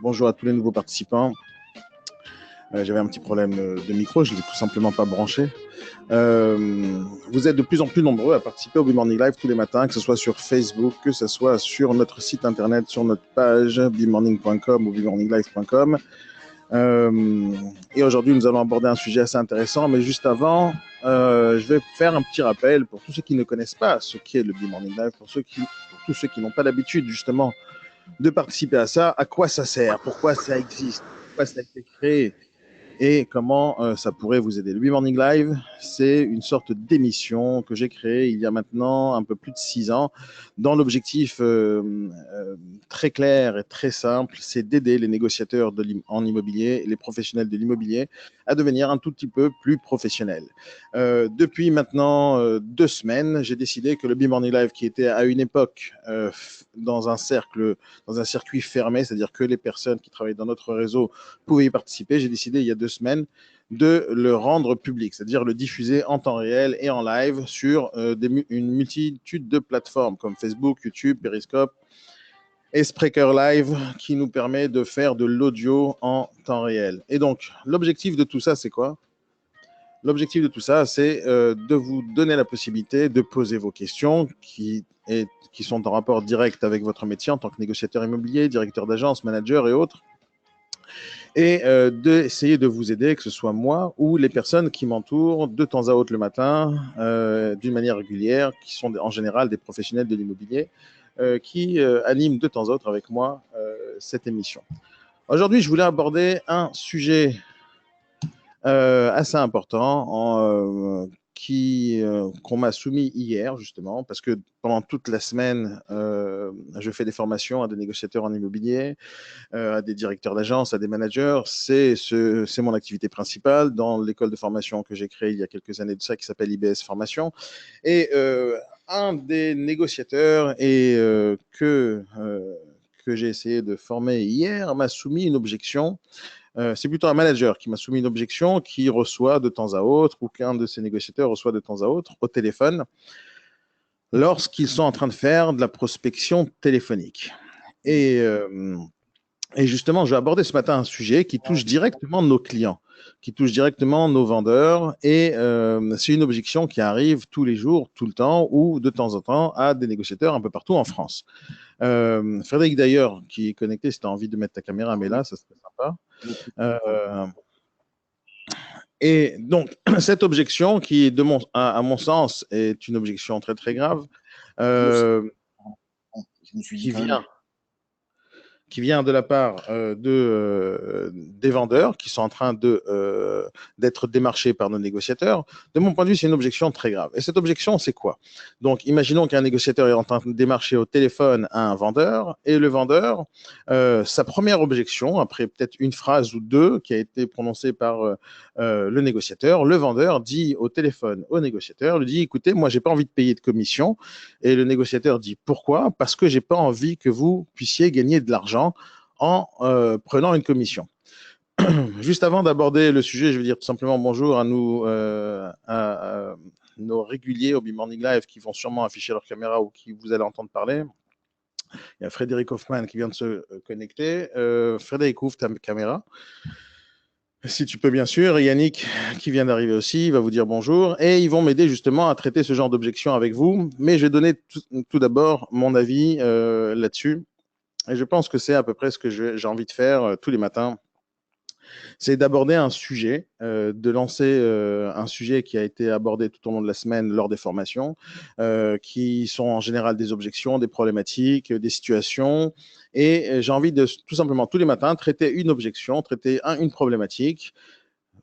Bonjour à tous les nouveaux participants. J'avais un petit problème de micro, je ne l'ai tout simplement pas branché. Vous êtes de plus en plus nombreux à participer au B-Morning Live tous les matins, que ce soit sur Facebook, que ce soit sur notre site internet, sur notre page bmorning.com ou bmorninglive.com. Et aujourd'hui, nous allons aborder un sujet assez intéressant, mais juste avant, je vais faire un petit rappel pour tous ceux qui ne connaissent pas ce qu'est le B-Morning Live, pour tous ceux qui n'ont pas l'habitude justement de participer à ça, à quoi ça sert, pourquoi ça existe, pourquoi ça a été créé et comment ça pourrait vous aider. Le B-Morning Live, c'est une sorte d'émission que j'ai créée il y a maintenant un peu plus de 6 ans, dans l'objectif très clair et très simple, c'est d'aider les négociateurs en immobilier, les professionnels de l'immobilier, à devenir un tout petit peu plus professionnels. Depuis maintenant 2 semaines, j'ai décidé que le B-Morning Live, qui était à une époque dans un circuit fermé, c'est-à-dire que les personnes qui travaillent dans notre réseau pouvaient y participer, j'ai décidé il y a 2 semaines de le rendre public, c'est-à-dire le diffuser en temps réel et en live sur une multitude de plateformes comme Facebook, YouTube, Periscope et Spreaker Live, qui nous permet de faire de l'audio en temps réel. Et donc, l'objectif de tout ça, c'est quoi? L'objectif de tout ça, c'est de vous donner la possibilité de poser vos questions qui sont en rapport direct avec votre métier en tant que négociateur immobilier, directeur d'agence, manager et autres, et d'essayer de vous aider, que ce soit moi ou les personnes qui m'entourent de temps à autre le matin, d'une manière régulière, qui sont en général des professionnels de l'immobilier, qui animent de temps à autre avec moi cette émission. Aujourd'hui, je voulais aborder un sujet assez important qu'on m'a soumis hier, justement, parce que pendant toute la semaine, je fais des formations à des négociateurs en immobilier, à des directeurs d'agence, à des managers. C'est mon activité principale dans l'école de formation que j'ai créée il y a quelques années de ça, qui s'appelle IBS Formation. Et un des négociateurs que j'ai essayé de former hier m'a soumis une objection. C'est plutôt un manager qui m'a soumis une objection qui reçoit de temps à autre, ou qu'un de ses négociateurs reçoit de temps à autre au téléphone, lorsqu'ils sont en train de faire de la prospection téléphonique. Et justement, je vais aborder ce matin un sujet qui touche directement nos clients, qui touche directement nos vendeurs. Et c'est une objection qui arrive tous les jours, tout le temps, ou de temps en temps, à des négociateurs un peu partout en France. Frédéric, d'ailleurs, qui est connecté, si tu as envie de mettre ta caméra, mais là, ça serait sympa. Et donc, cette objection, qui, à mon sens, est une objection très, très grave, qui vient de la part des vendeurs qui sont en train d'être démarchés par nos négociateurs. De mon point de vue, c'est une objection très grave. Et cette objection, c'est quoi? Donc, imaginons qu'un négociateur est en train de démarcher au téléphone à un vendeur, et le vendeur, sa première objection, après peut-être une phrase ou deux qui a été prononcée par le négociateur, le vendeur dit au téléphone au négociateur, lui dit, écoutez, moi, j'ai pas envie de payer de commission. Et le négociateur dit, pourquoi? Parce que j'ai pas envie que vous puissiez gagner de l'argent en prenant une commission. Juste avant d'aborder le sujet, je vais dire tout simplement bonjour à nos réguliers au B-Morning Live qui vont sûrement afficher leur caméra ou qui vous allez entendre parler. Il y a Frédéric Hoffman qui vient de se connecter. Frédéric, ouvre ta caméra. Si tu peux, bien sûr. Et Yannick, qui vient d'arriver aussi, il va vous dire bonjour. Et ils vont m'aider justement à traiter ce genre d'objection avec vous. Mais je vais donner tout d'abord mon avis là-dessus. Et je pense que c'est à peu près ce que j'ai envie de faire tous les matins. C'est d'aborder un sujet, de lancer un sujet qui a été abordé tout au long de la semaine lors des formations, qui sont en général des objections, des problématiques, des situations. Et j'ai envie de tout simplement tous les matins traiter une objection, traiter une problématique,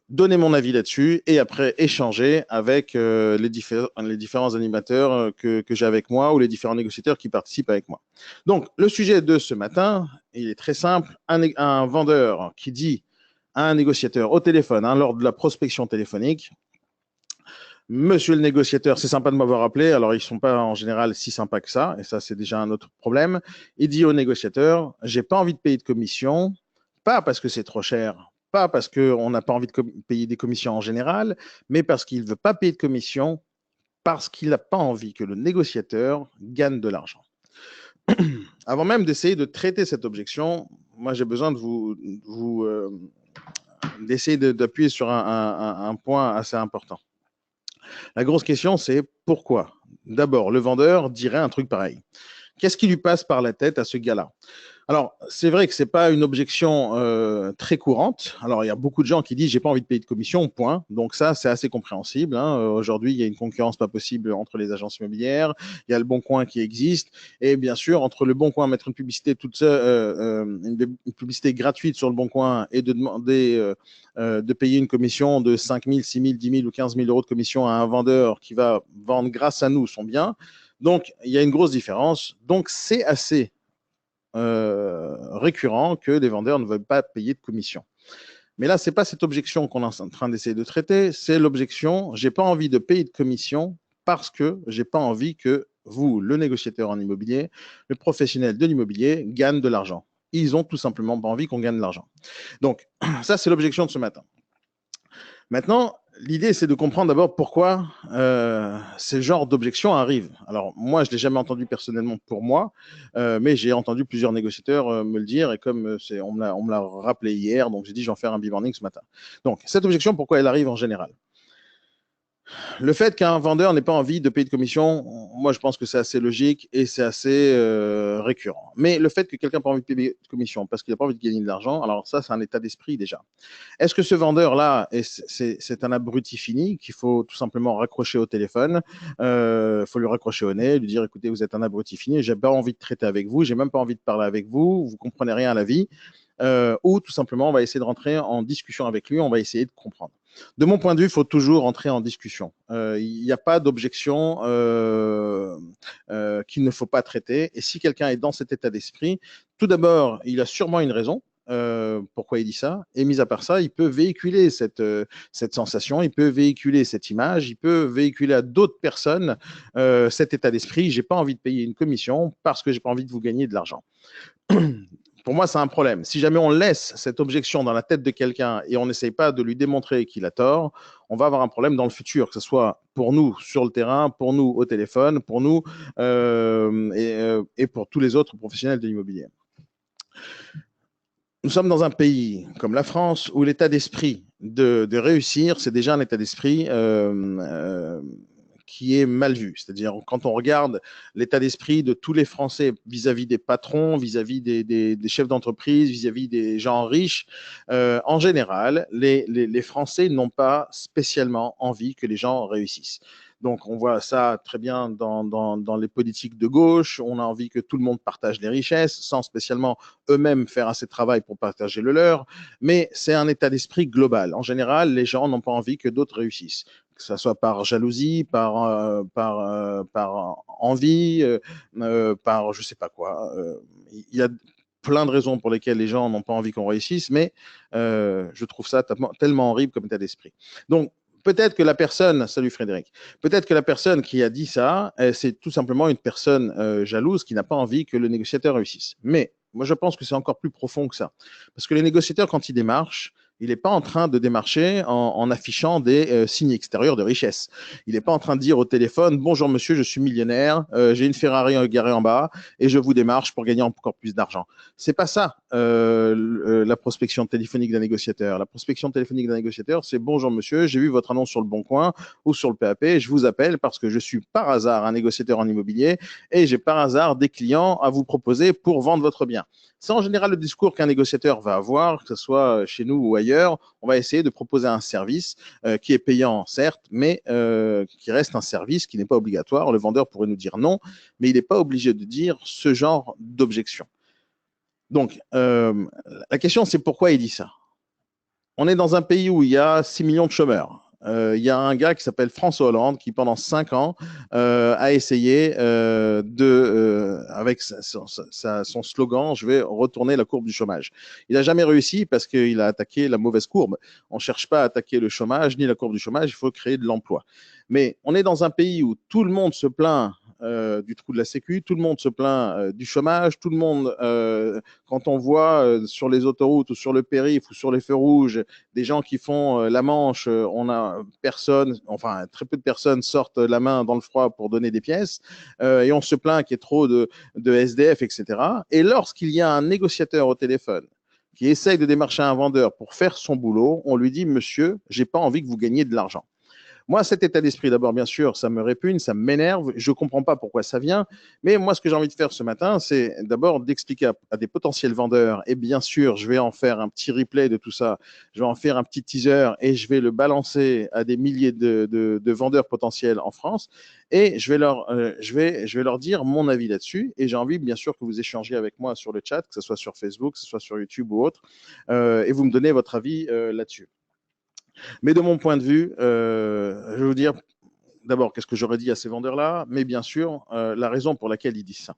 donner mon avis là-dessus et après échanger avec les différents animateurs que j'ai avec moi ou les différents négociateurs qui participent avec moi. Donc, le sujet de ce matin, il est très simple. Un vendeur qui dit à un négociateur au téléphone, lors de la prospection téléphonique, monsieur le négociateur, c'est sympa de m'avoir appelé. Alors, ils ne sont pas en général si sympas que ça, et ça, c'est déjà un autre problème. Il dit au négociateur, j'ai pas envie de payer de commission, pas parce que c'est trop cher, pas parce qu'on n'a pas envie de payer des commissions en général, mais parce qu'il ne veut pas payer de commission, parce qu'il n'a pas envie que le négociateur gagne de l'argent. avant même d'essayer de traiter cette objection, moi j'ai besoin de d'essayer d'appuyer sur un point assez important. La grosse question, c'est pourquoi d'abord le vendeur dirait un truc pareil? Qu'est-ce qui lui passe par la tête à ce gars-là? Alors, c'est vrai que ce n'est pas une objection très courante. Alors, il y a beaucoup de gens qui disent j'ai pas envie de payer de commission, point. Donc ça, c'est assez compréhensible, hein. Aujourd'hui, il y a une concurrence pas possible entre les agences immobilières. Il y a le Bon Coin qui existe. Et bien sûr, entre le Bon Coin, mettre une publicité toute seule, une publicité gratuite sur le Bon Coin et de demander de payer une commission de 5 000, 6 000, 10 000 ou 15 000 euros de commission à un vendeur qui va vendre grâce à nous son bien. Donc, il y a une grosse différence. Donc, c'est assez récurrent que les vendeurs ne veulent pas payer de commission. Mais là, ce n'est pas cette objection qu'on est en train d'essayer de traiter, c'est l'objection, j'ai pas envie de payer de commission parce que j'ai pas envie que vous, le négociateur en immobilier, le professionnel de l'immobilier, gagne de l'argent. Ils ont tout simplement pas envie qu'on gagne de l'argent. Donc, ça, c'est l'objection de ce matin. Maintenant, l'idée, c'est de comprendre d'abord pourquoi ces genres d'objections arrivent. Alors, moi, je ne l'ai jamais entendu personnellement pour moi, mais j'ai entendu plusieurs négociateurs me le dire, et comme on me l'a rappelé hier, donc j'ai dit, j'en fais un B-Morning ce matin. Donc, cette objection, pourquoi elle arrive en général? Le fait qu'un vendeur n'ait pas envie de payer de commission, moi je pense que c'est assez logique et c'est assez récurrent. Mais le fait que quelqu'un n'a pas envie de payer de commission parce qu'il n'a pas envie de gagner de l'argent, alors ça c'est un état d'esprit déjà. Est-ce que ce vendeur-là, c'est un abruti fini qu'il faut tout simplement raccrocher au téléphone, faut lui raccrocher au nez, lui dire écoutez vous êtes un abruti fini, j'ai pas envie de traiter avec vous, j'ai même pas envie de parler avec vous, vous comprenez rien à la vie. Ou tout simplement, on va essayer de rentrer en discussion avec lui, on va essayer de comprendre. De mon point de vue, il faut toujours entrer en discussion. Il n'y a pas d'objection qu'il ne faut pas traiter. Et si quelqu'un est dans cet état d'esprit, tout d'abord, il a sûrement une raison. Pourquoi il dit ça? Et mis à part ça, il peut véhiculer cette sensation, il peut véhiculer cette image, il peut véhiculer à d'autres personnes cet état d'esprit. J'ai pas envie de payer une commission parce que j'ai pas envie de vous gagner de l'argent. Pour moi, c'est un problème. Si jamais on laisse cette objection dans la tête de quelqu'un et on n'essaye pas de lui démontrer qu'il a tort, on va avoir un problème dans le futur, que ce soit pour nous sur le terrain, pour nous au téléphone, pour nous et pour tous les autres professionnels de l'immobilier. Nous sommes dans un pays comme la France où l'état d'esprit de réussir, c'est déjà un état d'esprit qui est mal vu. C'est-à-dire, quand on regarde l'état d'esprit de tous les Français vis-à-vis des patrons, vis-à-vis des chefs d'entreprise, vis-à-vis des gens riches, en général, les Français n'ont pas spécialement envie que les gens réussissent. Donc, on voit ça très bien dans les politiques de gauche. On a envie que tout le monde partage les richesses, sans spécialement eux-mêmes faire assez de travail pour partager le leur. Mais c'est un état d'esprit global. En général, les gens n'ont pas envie que d'autres réussissent, que ce soit par jalousie, par envie, par je sais pas quoi. Il y a plein de raisons pour lesquelles les gens n'ont pas envie qu'on réussisse, mais je trouve ça tellement horrible comme état d'esprit. Donc, peut-être que la personne, salut Frédéric, peut-être que la personne qui a dit ça, c'est tout simplement une personne jalouse qui n'a pas envie que le négociateur réussisse. Mais moi, je pense que c'est encore plus profond que ça. Parce que les négociateurs, quand ils démarchent, il n'est pas en train de démarcher en affichant des signes extérieurs de richesse. Il n'est pas en train de dire au téléphone bonjour monsieur, je suis millionnaire, j'ai une Ferrari garée en bas et je vous démarche pour gagner encore plus d'argent. C'est pas ça la prospection téléphonique d'un négociateur. La prospection téléphonique d'un négociateur, c'est bonjour monsieur, j'ai vu votre annonce sur le Bon Coin ou sur le PAP, je vous appelle parce que je suis par hasard un négociateur en immobilier et j'ai par hasard des clients à vous proposer pour vendre votre bien. C'est en général le discours qu'un négociateur va avoir, que ce soit chez nous ou ailleurs. On va essayer de proposer un service qui est payant, certes, mais qui reste un service qui n'est pas obligatoire. Le vendeur pourrait nous dire non, mais il n'est pas obligé de dire ce genre d'objection. Donc, la question, c'est pourquoi il dit ça? On est dans un pays où il y a 6 millions de chômeurs. Il y a un gars qui s'appelle François Hollande qui, pendant 5 ans, a essayé avec son slogan « Je vais retourner la courbe du chômage ». Il n'a jamais réussi parce qu'il a attaqué la mauvaise courbe. On ne cherche pas à attaquer le chômage ni la courbe du chômage, il faut créer de l'emploi. Mais on est dans un pays où tout le monde se plaint du trou de la Sécu, tout le monde se plaint du chômage, tout le monde, quand on voit sur les autoroutes ou sur le périph' ou sur les feux rouges, des gens qui font la manche, on a personne, enfin très peu de personnes sortent la main dans le froid pour donner des pièces, et on se plaint qu'il y ait trop de SDF, etc. Et lorsqu'il y a un négociateur au téléphone qui essaye de démarcher un vendeur pour faire son boulot, on lui dit, monsieur, j'ai pas envie que vous gagniez de l'argent. Moi, cet état d'esprit, d'abord, bien sûr, ça me répugne, ça m'énerve, je ne comprends pas pourquoi ça vient, mais moi, ce que j'ai envie de faire ce matin, c'est d'abord d'expliquer à des potentiels vendeurs, et bien sûr, je vais en faire un petit replay de tout ça, je vais en faire un petit teaser, et je vais le balancer à des milliers de vendeurs potentiels en France, et je vais leur dire mon avis là-dessus, et j'ai envie, bien sûr, que vous échangiez avec moi sur le chat, que ce soit sur Facebook, que ce soit sur YouTube ou autre, et vous me donnez votre avis là-dessus. Mais de mon point de vue, je vais vous dire d'abord qu'est-ce que j'aurais dit à ces vendeurs-là, mais bien sûr, la raison pour laquelle ils disent ça.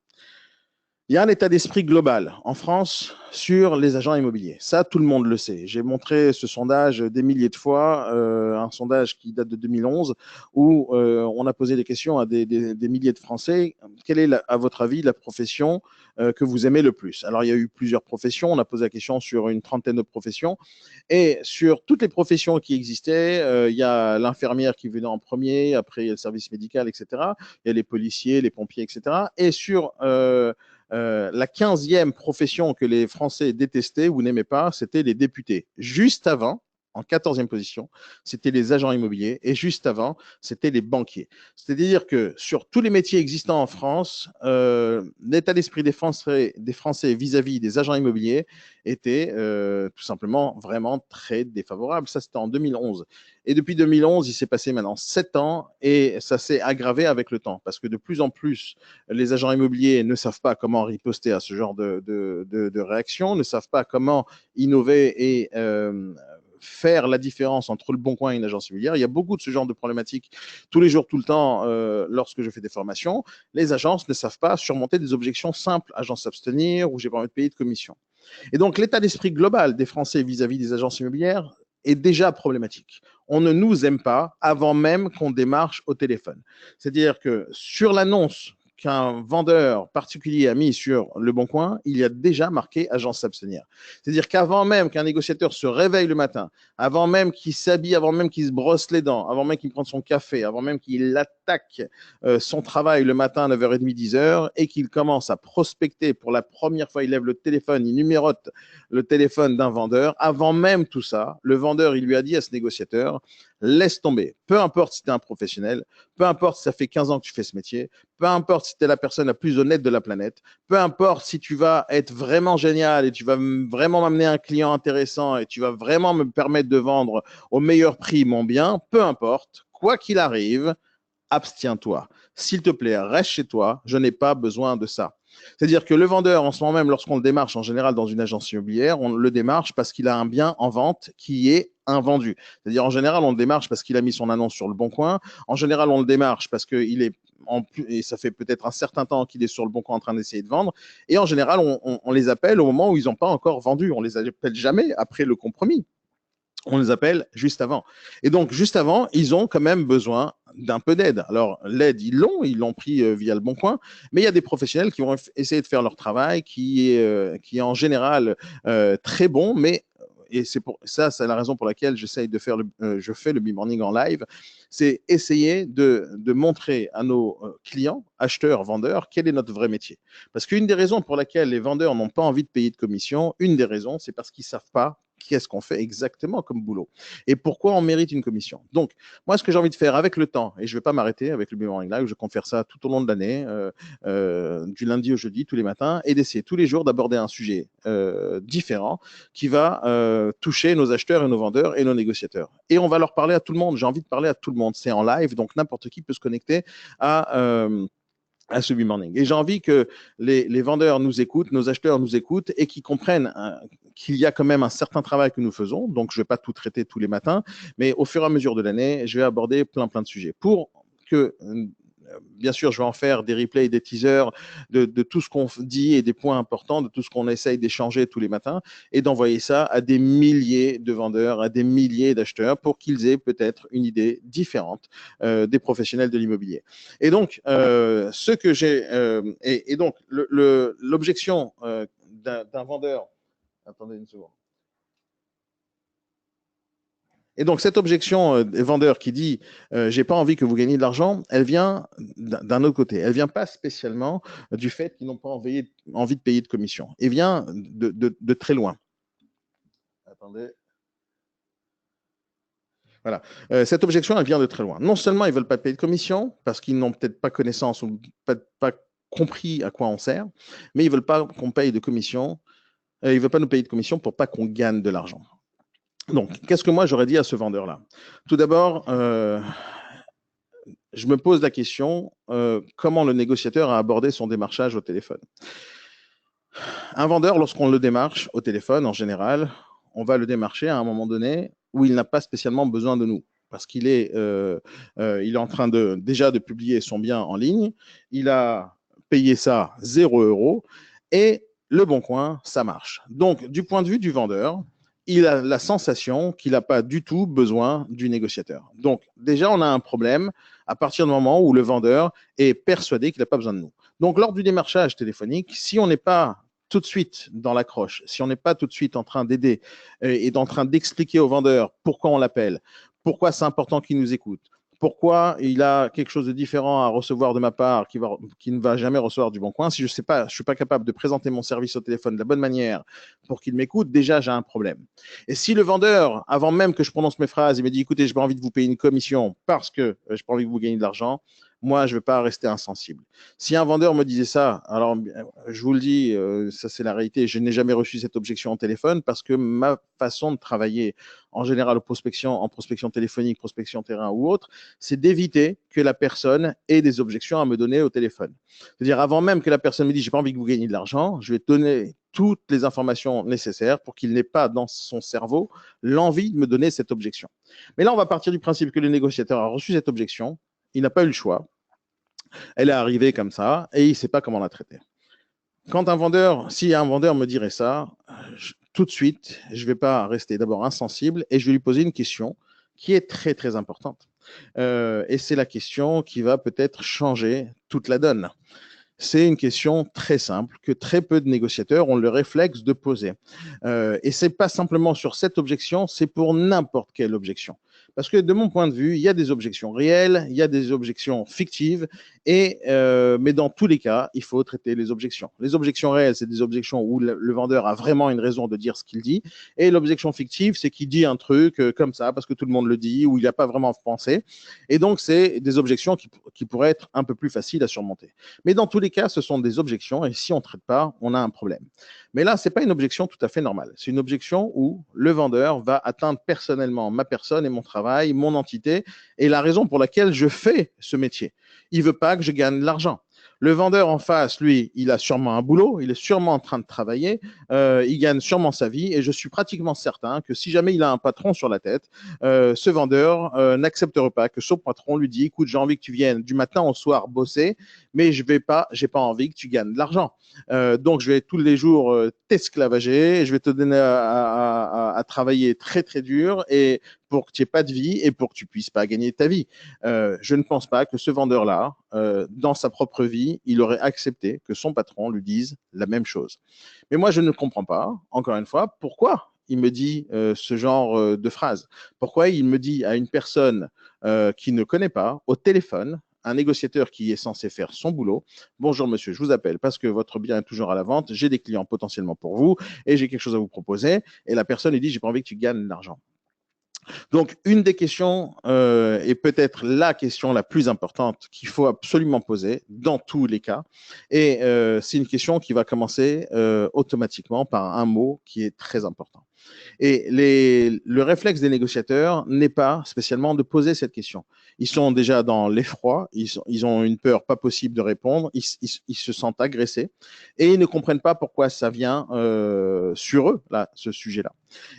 Il y a un état d'esprit global en France sur les agents immobiliers. Ça, tout le monde le sait. J'ai montré ce sondage des milliers de fois, un sondage qui date de 2011, où on a posé des questions à des milliers de Français. Quelle est, à votre avis, la profession que vous aimez le plus? Alors, il y a eu plusieurs professions. On a posé la question sur une trentaine de professions. Et sur toutes les professions qui existaient, il y a l'infirmière qui venait en premier, après il y a le service médical, etc. Il y a les policiers, les pompiers, etc. Et sur la 15e profession que les Français détestaient ou n'aimaient pas, c'était les députés. Juste avant, en 14e position, c'était les agents immobiliers et juste avant, c'était les banquiers. C'est-à-dire que sur tous les métiers existants en France, l'état d'esprit des Français vis-à-vis des agents immobiliers était tout simplement vraiment très défavorable. Ça, c'était en 2011. Et depuis 2011, il s'est passé maintenant 7 ans et ça s'est aggravé avec le temps parce que de plus en plus, les agents immobiliers ne savent pas comment riposter à ce genre de réaction, ne savent pas comment innover et faire la différence entre le Bon Coin et une agence immobilière. Il y a beaucoup de ce genre de problématiques tous les jours, tout le temps, lorsque je fais des formations. Les agences ne savent pas surmonter des objections simples, agence s'abstenir ou j'ai pas envie de payer de commission. Et donc, l'état d'esprit global des Français vis-à-vis des agences immobilières est déjà problématique. On ne nous aime pas avant même qu'on démarche au téléphone. C'est-à-dire que sur l'annonce qu'un vendeur particulier a mis sur Le Bon Coin, il y a déjà marqué agence s'abstenir. C'est-à-dire qu'avant même qu'un négociateur se réveille le matin, avant même qu'il s'habille, avant même qu'il se brosse les dents, avant même qu'il prenne son café, avant même qu'il attaque son travail le matin à 9h30, 10h et qu'il commence à prospecter pour la première fois, il lève le téléphone, il numérote le téléphone d'un vendeur. Avant même tout ça, le vendeur, il lui a dit à ce négociateur, laisse tomber. Peu importe si tu es un professionnel, peu importe si ça fait 15 ans que tu fais ce métier, peu importe si tu es la personne la plus honnête de la planète, peu importe si tu vas être vraiment génial et tu vas vraiment m'amener un client intéressant et tu vas vraiment me permettre de vendre au meilleur prix mon bien, peu importe, quoi qu'il arrive, abstiens-toi. S'il te plaît, reste chez toi, je n'ai pas besoin de ça. C'est-à-dire que le vendeur, en ce moment même, lorsqu'on le démarche en général dans une agence immobilière, on le démarche parce qu'il a un bien en vente qui est invendu. C'est-à-dire en général, on le démarche parce qu'il a mis son annonce sur Le Bon Coin. En général, on le démarche parce qu'il est et ça fait peut-être un certain temps qu'il est sur Le Bon Coin en train d'essayer de vendre. Et en général, on les appelle au moment où ils n'ont pas encore vendu. On les appelle jamais après le compromis. On les appelle juste avant. Et donc, juste avant, ils ont quand même besoin d'un peu d'aide. Alors, l'aide, ils l'ont pris via Le Bon Coin, mais il y a des professionnels qui vont essayer de faire leur travail, qui est en général très bon, mais et c'est pour ça, c'est la raison pour laquelle j'essaye de faire je fais le B-Morning en live, c'est essayer de montrer à nos clients, acheteurs, vendeurs, quel est notre vrai métier. Parce qu'une des raisons pour laquelle les vendeurs n'ont pas envie de payer de commission, une des raisons, c'est parce qu'ils ne savent pas qu'est-ce qu'on fait exactement comme boulot et pourquoi on mérite une commission. Donc, moi, ce que j'ai envie de faire avec le temps, et je ne vais pas m'arrêter avec le B-Morning Live, je compte faire ça tout au long de l'année, du lundi au jeudi, tous les matins, et d'essayer tous les jours d'aborder un sujet différent qui va toucher nos acheteurs et nos vendeurs et nos négociateurs. Et on va leur parler à tout le monde. J'ai envie de parler à tout le monde. C'est en live, donc n'importe qui peut se connecter à ce B-Morning. Et j'ai envie que les vendeurs nous écoutent, nos acheteurs nous écoutent et qu'ils comprennent qu'il y a quand même un certain travail que nous faisons. Donc, je ne vais pas tout traiter tous les matins, mais au fur et à mesure de l'année, je vais aborder plein de sujets pour que bien sûr, je vais en faire des replays, des teasers de tout ce qu'on dit et des points importants, de tout ce qu'on essaye d'échanger tous les matins et d'envoyer ça à des milliers de vendeurs, à des milliers d'acheteurs pour qu'ils aient peut-être une idée différente des professionnels de l'immobilier. Et donc, ce que j'ai, et donc, l'objection d'un vendeur, attendez une seconde. Et donc, cette objection des vendeurs qui dit j'ai pas envie que vous gagniez de l'argent, elle vient d'un autre côté. Elle vient pas spécialement du fait qu'ils n'ont pas envie de payer de commission. Elle vient de très loin. Attendez. Voilà. Cette objection, elle vient de très loin. Non seulement ils ne veulent pas payer de commission, parce qu'ils n'ont peut-être pas connaissance ou pas compris à quoi on sert, mais ils ne veulent pas qu'on paye de commission. Ils ne veulent pas nous payer de commission pour pas qu'on gagne de l'argent. Donc, qu'est-ce que moi j'aurais dit à ce vendeur-là? Tout d'abord, je me pose la question, comment le négociateur a abordé son démarchage au téléphone? Un vendeur, lorsqu'on le démarche au téléphone, en général, on va le démarcher à un moment donné où il n'a pas spécialement besoin de nous. Parce qu'il est, il est en train déjà de publier son bien en ligne. Il a payé ça 0 € et Le Bon Coin, ça marche. Donc, du point de vue du vendeur, il a la sensation qu'il n'a pas du tout besoin du négociateur. Donc, déjà, on a un problème à partir du moment où le vendeur est persuadé qu'il n'a pas besoin de nous. Donc, lors du démarchage téléphonique, si on n'est pas tout de suite dans l'accroche, si on n'est pas tout de suite en train d'aider et en train d'expliquer au vendeur pourquoi on l'appelle, pourquoi c'est important qu'il nous écoute, pourquoi il a quelque chose de différent à recevoir de ma part qui ne va jamais recevoir du Bon Coin, si je ne suis pas capable de présenter mon service au téléphone de la bonne manière pour qu'il m'écoute, déjà j'ai un problème. Et si le vendeur, avant même que je prononce mes phrases, il me dit écoutez, je n'ai pas envie de vous payer une commission parce que je n'ai pas envie que vous gagniez de l'argent, moi, je ne vais pas rester insensible. Si un vendeur me disait ça, alors je vous le dis, ça c'est la réalité, je n'ai jamais reçu cette objection au téléphone parce que ma façon de travailler en général en prospection téléphonique, prospection terrain ou autre, c'est d'éviter que la personne ait des objections à me donner au téléphone. C'est-à-dire, avant même que la personne me dise, j'ai pas envie que vous gagniez de l'argent, je vais te donner toutes les informations nécessaires pour qu'il n'ait pas dans son cerveau l'envie de me donner cette objection. Mais là, on va partir du principe que le négociateur a reçu cette objection, il n'a pas eu le choix, elle est arrivée comme ça et il ne sait pas comment la traiter. Si un vendeur me dirait ça, tout de suite, je ne vais pas rester d'abord insensible et je vais lui poser une question qui est très, très importante. Et c'est la question qui va peut-être changer toute la donne. C'est une question très simple que très peu de négociateurs ont le réflexe de poser. Et ce n'est pas simplement sur cette objection, c'est pour n'importe quelle objection. Parce que de mon point de vue, il y a des objections réelles, il y a des objections fictives, mais dans tous les cas, il faut traiter les objections. Les objections réelles, c'est des objections où le vendeur a vraiment une raison de dire ce qu'il dit, et l'objection fictive, c'est qu'il dit un truc comme ça, parce que tout le monde le dit, ou il n'a pas vraiment pensé. Et donc, c'est des objections qui pourraient être un peu plus faciles à surmonter. Mais dans tous les cas, ce sont des objections, et si on ne traite pas, on a un problème. Mais là, ce n'est pas une objection tout à fait normale. C'est une objection où le vendeur va atteindre personnellement ma personne et mon travail, mon entité, et la raison pour laquelle je fais ce métier. Il ne veut pas que je gagne de l'argent. Le vendeur en face, lui, il a sûrement un boulot, il est sûrement en train de travailler, il gagne sûrement sa vie, et je suis pratiquement certain que si jamais il a un patron sur la tête, ce vendeur n'acceptera pas que son patron lui dise écoute, j'ai envie que tu viennes du matin au soir bosser, mais j'ai pas envie que tu gagnes de l'argent. Donc, je vais tous les jours t'esclavager, je vais te donner à travailler très, très dur et pour que tu n'aies pas de vie et pour que tu puisses pas gagner ta vie. Je ne pense pas que ce vendeur-là, dans sa propre vie, il aurait accepté que son patron lui dise la même chose. Mais moi, je ne comprends pas, encore une fois, pourquoi il me dit ce genre de phrase. Pourquoi il me dit à une personne qui ne connaît pas, au téléphone, un négociateur qui est censé faire son boulot. Bonjour monsieur, je vous appelle parce que votre bien est toujours à la vente, j'ai des clients potentiellement pour vous et j'ai quelque chose à vous proposer. Et la personne lui dit, j'ai pas envie que tu gagnes de l'argent. Donc, une des questions, et peut-être la question la plus importante qu'il faut absolument poser dans tous les cas, et c'est une question qui va commencer automatiquement par un mot qui est très important. Et le réflexe des négociateurs n'est pas spécialement de poser cette question. Ils sont déjà dans l'effroi, ils ont une peur pas possible de répondre, ils se sentent agressés et ils ne comprennent pas pourquoi ça vient sur eux, là, ce sujet-là.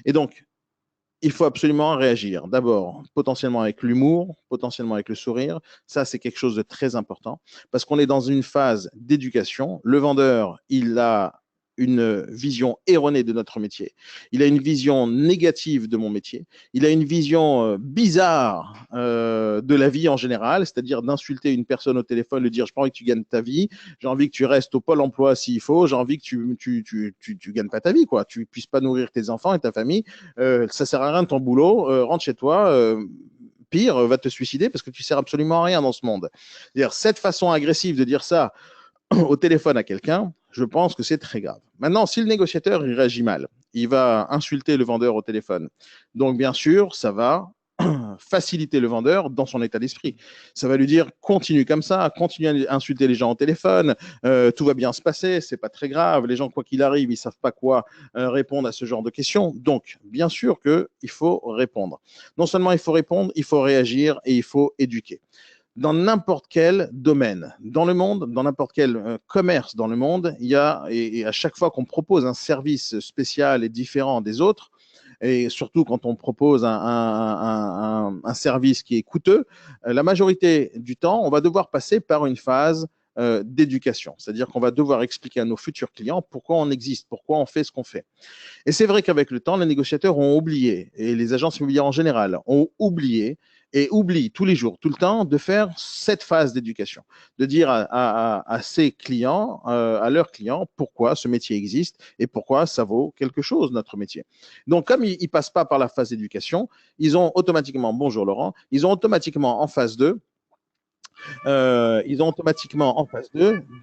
Et donc, il faut absolument réagir. D'abord, potentiellement avec l'humour, potentiellement avec le sourire. Ça, c'est quelque chose de très important parce qu'on est dans une phase d'éducation. Le vendeur, il a une vision erronée de notre métier. Il a une vision négative de mon métier. Il a une vision bizarre de la vie en général, c'est-à-dire d'insulter une personne au téléphone, lui dire, j'ai pas envie que tu gagnes ta vie, j'ai envie que tu restes au pôle emploi s'il faut, j'ai envie que tu gagnes pas ta vie, quoi. Tu puisses pas nourrir tes enfants et ta famille. Ça sert à rien de ton boulot, rentre chez toi. Pire, va te suicider parce que tu sers absolument à rien dans ce monde. C'est-à-dire, cette façon agressive de dire ça au téléphone à quelqu'un, je pense que c'est très grave. Maintenant, si le négociateur il réagit mal, il va insulter le vendeur au téléphone. Donc, bien sûr, ça va faciliter le vendeur dans son état d'esprit. Ça va lui dire continue comme ça, continue à insulter les gens au téléphone, tout va bien se passer, c'est pas très grave. Les gens, quoi qu'il arrive, ils savent pas quoi répondre à ce genre de questions. Donc, bien sûr qu'il faut répondre. Non seulement il faut répondre, il faut réagir et il faut éduquer dans n'importe quel domaine dans le monde, dans n'importe quel commerce dans le monde, il y a, et à chaque fois qu'on propose un service spécial et différent des autres, et surtout quand on propose un service qui est coûteux, la majorité du temps, on va devoir passer par une phase d'éducation. C'est-à-dire qu'on va devoir expliquer à nos futurs clients pourquoi on existe, pourquoi on fait ce qu'on fait. Et c'est vrai qu'avec le temps, les négociateurs ont oublié, et les agences immobilières en général ont oublié et oublient tous les jours, tout le temps, de faire cette phase d'éducation, de dire à ses clients, à leurs clients, pourquoi ce métier existe et pourquoi ça vaut quelque chose, notre métier. Donc, comme ils ne passent pas par la phase d'éducation, ils ont automatiquement, bonjour Laurent, ils ont automatiquement en phase 2,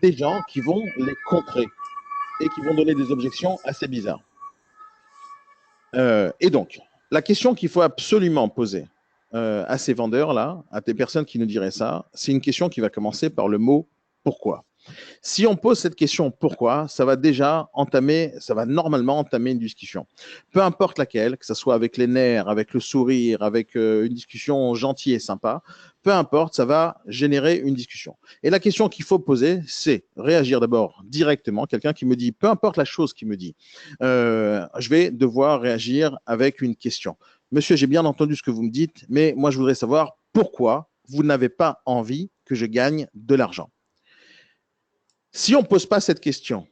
des gens qui vont les contrer et qui vont donner des objections assez bizarres. Et donc, la question qu'il faut absolument poser à ces vendeurs-là, à des personnes qui nous diraient ça, c'est une question qui va commencer par le mot pourquoi. Si on pose cette question pourquoi, ça va déjà entamer, ça va normalement entamer une discussion. Peu importe laquelle, que ce soit avec les nerfs, avec le sourire, avec une discussion gentille et sympa, peu importe, ça va générer une discussion. Et la question qu'il faut poser, c'est réagir d'abord directement. Quelqu'un qui me dit, peu importe la chose qu'il me dit, je vais devoir réagir avec une question. Monsieur, j'ai bien entendu ce que vous me dites, mais moi je voudrais savoir pourquoi vous n'avez pas envie que je gagne de l'argent. Si on ne pose pas cette question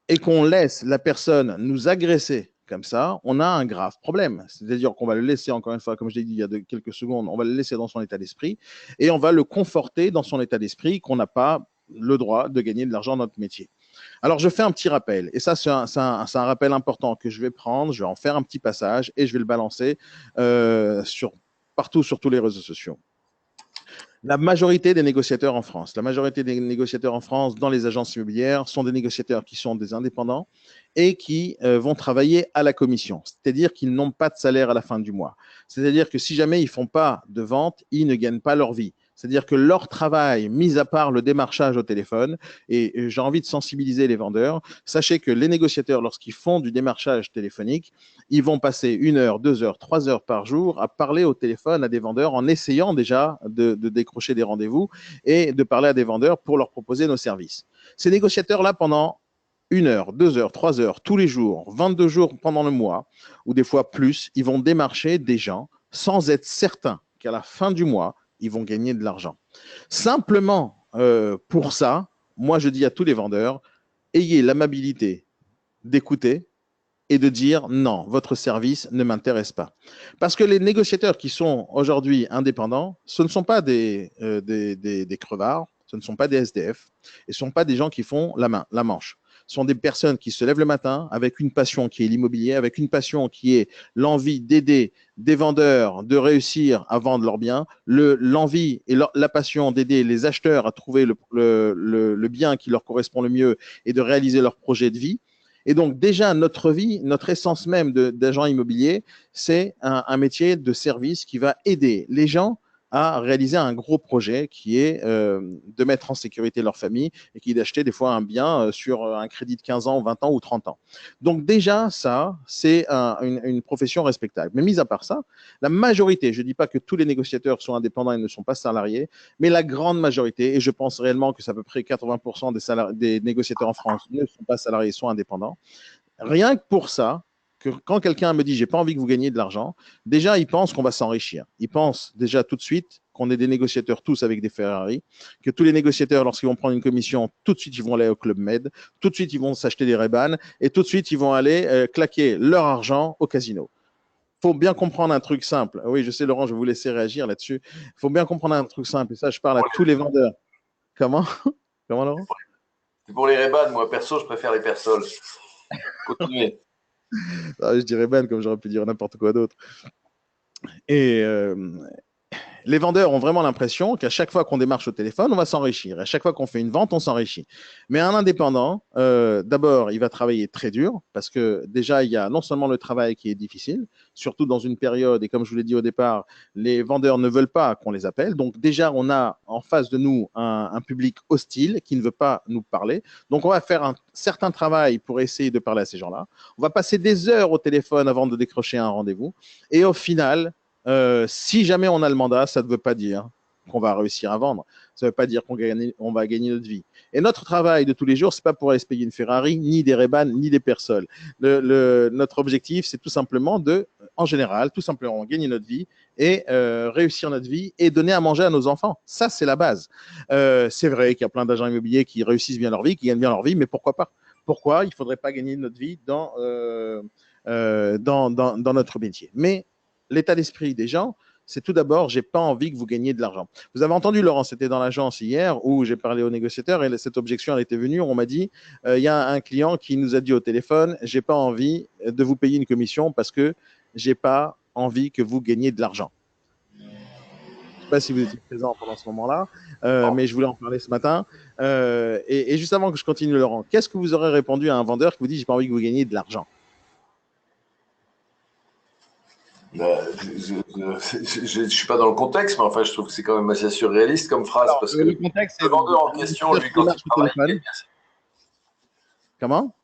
et qu'on laisse la personne nous agresser comme ça, on a un grave problème. C'est-à-dire qu'on va le laisser, encore une fois, comme je l'ai dit il y a quelques secondes, on va le laisser dans son état d'esprit et on va le conforter dans son état d'esprit qu'on n'a pas le droit de gagner de l'argent dans notre métier. Alors, je fais un petit rappel, et ça, c'est un rappel important que je vais prendre, je vais en faire un petit passage et je vais le balancer partout sur tous les réseaux sociaux. La majorité des négociateurs en France, dans les agences immobilières sont des négociateurs qui sont des indépendants et qui vont travailler à la commission. C'est-à-dire qu'ils n'ont pas de salaire à la fin du mois. C'est-à-dire que si jamais ils ne font pas de vente, ils ne gagnent pas leur vie. C'est-à-dire que leur travail, mis à part le démarchage au téléphone, et j'ai envie de sensibiliser les vendeurs, sachez que les négociateurs, lorsqu'ils font du démarchage téléphonique, ils vont passer 1 heure, 2 heures, 3 heures par jour à parler au téléphone à des vendeurs en essayant déjà de décrocher des rendez-vous et de parler à des vendeurs pour leur proposer nos services. Ces négociateurs-là, pendant 1 heure, 2 heures, 3 heures, tous les jours, 22 jours pendant le mois, ou des fois plus, ils vont démarcher des gens sans être certains qu'à la fin du mois, ils vont gagner de l'argent. Simplement pour ça, moi je dis à tous les vendeurs, ayez l'amabilité d'écouter et de dire non, votre service ne m'intéresse pas. Parce que les négociateurs qui sont aujourd'hui indépendants, ce ne sont pas des crevards, ce ne sont pas des SDF, et ce ne sont pas des gens qui font la manche. Ce sont des personnes qui se lèvent le matin avec une passion qui est l'immobilier, avec une passion qui est l'envie d'aider des vendeurs de réussir à vendre leurs biens, l'envie et la passion d'aider les acheteurs à trouver le bien qui leur correspond le mieux et de réaliser leur projet de vie. Et donc déjà, notre vie, notre essence même d'agent immobilier, c'est un métier de service qui va aider les gens à réaliser un gros projet qui est de mettre en sécurité leur famille et qui est d'acheter des fois un bien sur un crédit de 15 ans, 20 ans ou 30 ans. Donc déjà, ça, c'est une profession respectable. Mais mis à part ça, la majorité, je ne dis pas que tous les négociateurs sont indépendants et ne sont pas salariés, mais la grande majorité, et je pense réellement que c'est à peu près 80% des négociateurs en France ne sont pas salariés, sont indépendants. Rien que pour ça, que quand quelqu'un me dit j'ai pas envie que vous gagniez de l'argent, déjà il pense qu'on va s'enrichir. Il pense déjà tout de suite qu'on est des négociateurs tous avec des Ferrari, que tous les négociateurs, lorsqu'ils vont prendre une commission, tout de suite ils vont aller au Club Med, tout de suite ils vont s'acheter des Ray-Ban et tout de suite ils vont aller claquer leur argent au casino. Il faut bien comprendre un truc simple. Oui, je sais, Laurent, je vais vous laisser réagir là-dessus. Il faut bien comprendre un truc simple. Et ça, je parle à tous les vendeurs. Comment? Comment, Laurent? C'est pour les Ray-Ban, moi perso, je préfère les Persol. Continuez. Je dirais Ben, comme j'aurais pu dire n'importe quoi d'autre. Et les vendeurs ont vraiment l'impression qu'à chaque fois qu'on démarche au téléphone, on va s'enrichir. À chaque fois qu'on fait une vente, on s'enrichit. Mais un indépendant, d'abord, il va travailler très dur parce que déjà, il y a non seulement le travail qui est difficile, surtout dans une période, et comme je vous l'ai dit au départ, les vendeurs ne veulent pas qu'on les appelle. Donc déjà, on a en face de nous un public hostile qui ne veut pas nous parler. Donc on va faire un certain travail pour essayer de parler à ces gens-là. On va passer des heures au téléphone avant de décrocher un rendez-vous. Et au final, si jamais on a le mandat, ça ne veut pas dire qu'on va réussir à vendre. Ça ne veut pas dire qu'on va gagner notre vie. Et notre travail de tous les jours, ce n'est pas pour aller se payer une Ferrari, ni des Ray-Ban, ni des Persol. Notre objectif, c'est tout simplement en général, tout simplement gagner notre vie et réussir notre vie et donner à manger à nos enfants. Ça, c'est la base. C'est vrai qu'il y a plein d'agents immobiliers qui réussissent bien leur vie, qui gagnent bien leur vie, mais pourquoi pas? Pourquoi il ne faudrait pas gagner notre vie dans notre métier? Mais l'état d'esprit des gens, c'est tout d'abord, j'ai pas envie que vous gagniez de l'argent. Vous avez entendu, Laurent, c'était dans l'agence hier où j'ai parlé aux négociateurs et cette objection, elle était venue. On m'a dit, il y a un client qui nous a dit au téléphone, j'ai pas envie de vous payer une commission parce que j'ai pas envie que vous gagniez de l'argent. Je ne sais pas si vous étiez présent pendant ce moment-là, mais je voulais en parler ce matin. Et juste avant que je continue, Laurent, qu'est-ce que vous aurez répondu à un vendeur qui vous dit, j'ai pas envie que vous gagniez de l'argent? Je ne suis pas dans le contexte, mais enfin, je trouve que c'est quand même assez surréaliste comme phrase. Alors, Parce que le contexte, c'est le vendeur en question, lui, quand il travaille, il gagne bien sa vie. Comment?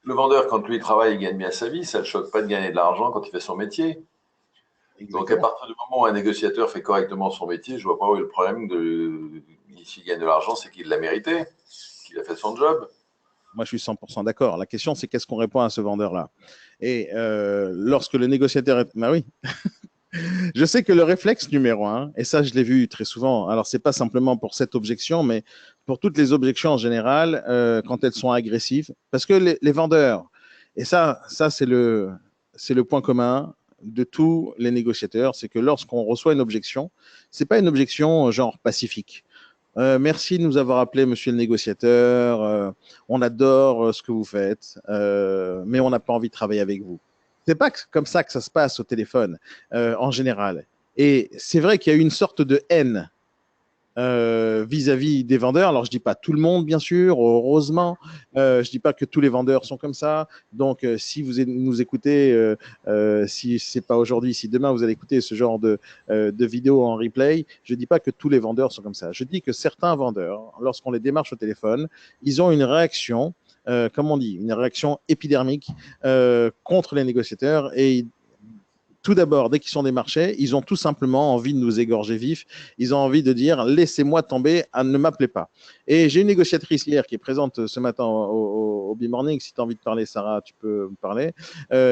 Le vendeur, quand lui il travaille, il gagne bien sa vie. Ça ne le choque pas de gagner de l'argent quand il fait son métier. Exactement. Donc, à partir du moment où un négociateur fait correctement son métier, je ne vois pas où est le problème s'il gagne de l'argent, c'est qu'il l'a mérité, qu'il a fait son job. Moi, je suis 100% d'accord. La question, c'est qu'est-ce qu'on répond à ce vendeur-là? Et lorsque le négociateur est... Ben oui, je sais que le réflexe numéro un, et ça, je l'ai vu très souvent, alors c'est pas simplement pour cette objection, mais pour toutes les objections en général, quand elles sont agressives, parce que les vendeurs, et ça c'est le point commun de tous les négociateurs, c'est que lorsqu'on reçoit une objection, c'est pas une objection genre pacifique. Merci de nous avoir appelé, monsieur le négociateur. On adore ce que vous faites, mais on n'a pas envie de travailler avec vous. C'est pas comme ça que ça se passe au téléphone, en général. Et c'est vrai qu'il y a une sorte de haine vis-à-vis des vendeurs. Alors, je dis pas tout le monde, bien sûr, heureusement. Je dis pas que tous les vendeurs sont comme ça. Donc, si vous nous écoutez, si c'est pas aujourd'hui, si demain vous allez écouter ce genre de vidéos en replay, je dis pas que tous les vendeurs sont comme ça. Je dis que certains vendeurs, lorsqu'on les démarche au téléphone, ils ont une réaction. Comme on dit, une réaction épidermique contre les négociateurs et tout d'abord, dès qu'ils sont démarchés, ils ont tout simplement envie de nous égorger vifs. Ils ont envie de dire laissez-moi tomber, ne m'appelez pas. Et j'ai une négociatrice hier qui est présente ce matin au B-Morning. Si tu as envie de parler, Sarah, tu peux me parler.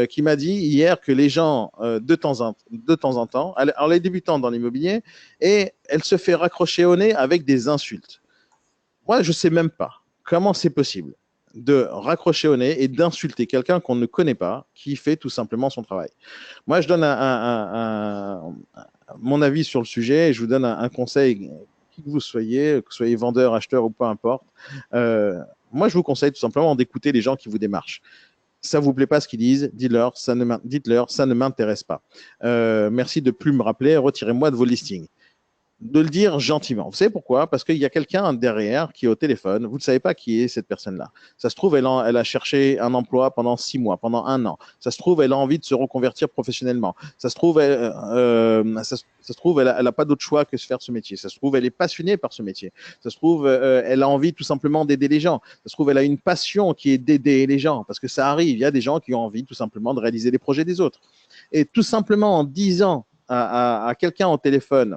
Qui m'a dit hier que les gens, de temps en temps, elle est débutante dans l'immobilier et elle se fait raccrocher au nez avec des insultes. Moi, je ne sais même pas comment c'est possible de raccrocher au nez et d'insulter quelqu'un qu'on ne connaît pas, qui fait tout simplement son travail. Moi, je donne mon avis sur le sujet et je vous donne un conseil, qui que vous soyez vendeur, acheteur ou peu importe. Moi, je vous conseille tout simplement d'écouter les gens qui vous démarchent. Ça ne vous plaît pas ce qu'ils disent, dites-leur, ça ne m'intéresse pas. Merci de ne plus me rappeler, retirez-moi de vos listings. De le dire gentiment. Vous savez pourquoi? Parce qu'il y a quelqu'un derrière qui est au téléphone. Vous ne savez pas qui est cette personne-là. Ça se trouve, elle a cherché un emploi pendant 6 mois, pendant 1 an. Ça se trouve, elle a envie de se reconvertir professionnellement. Ça se trouve, elle n'a pas d'autre choix que de faire ce métier. Ça se trouve, elle est passionnée par ce métier. Ça se trouve, elle a envie tout simplement d'aider les gens. Ça se trouve, elle a une passion qui est d'aider les gens. Parce que ça arrive, il y a des gens qui ont envie tout simplement de réaliser les projets des autres. Et tout simplement en disant à quelqu'un au téléphone,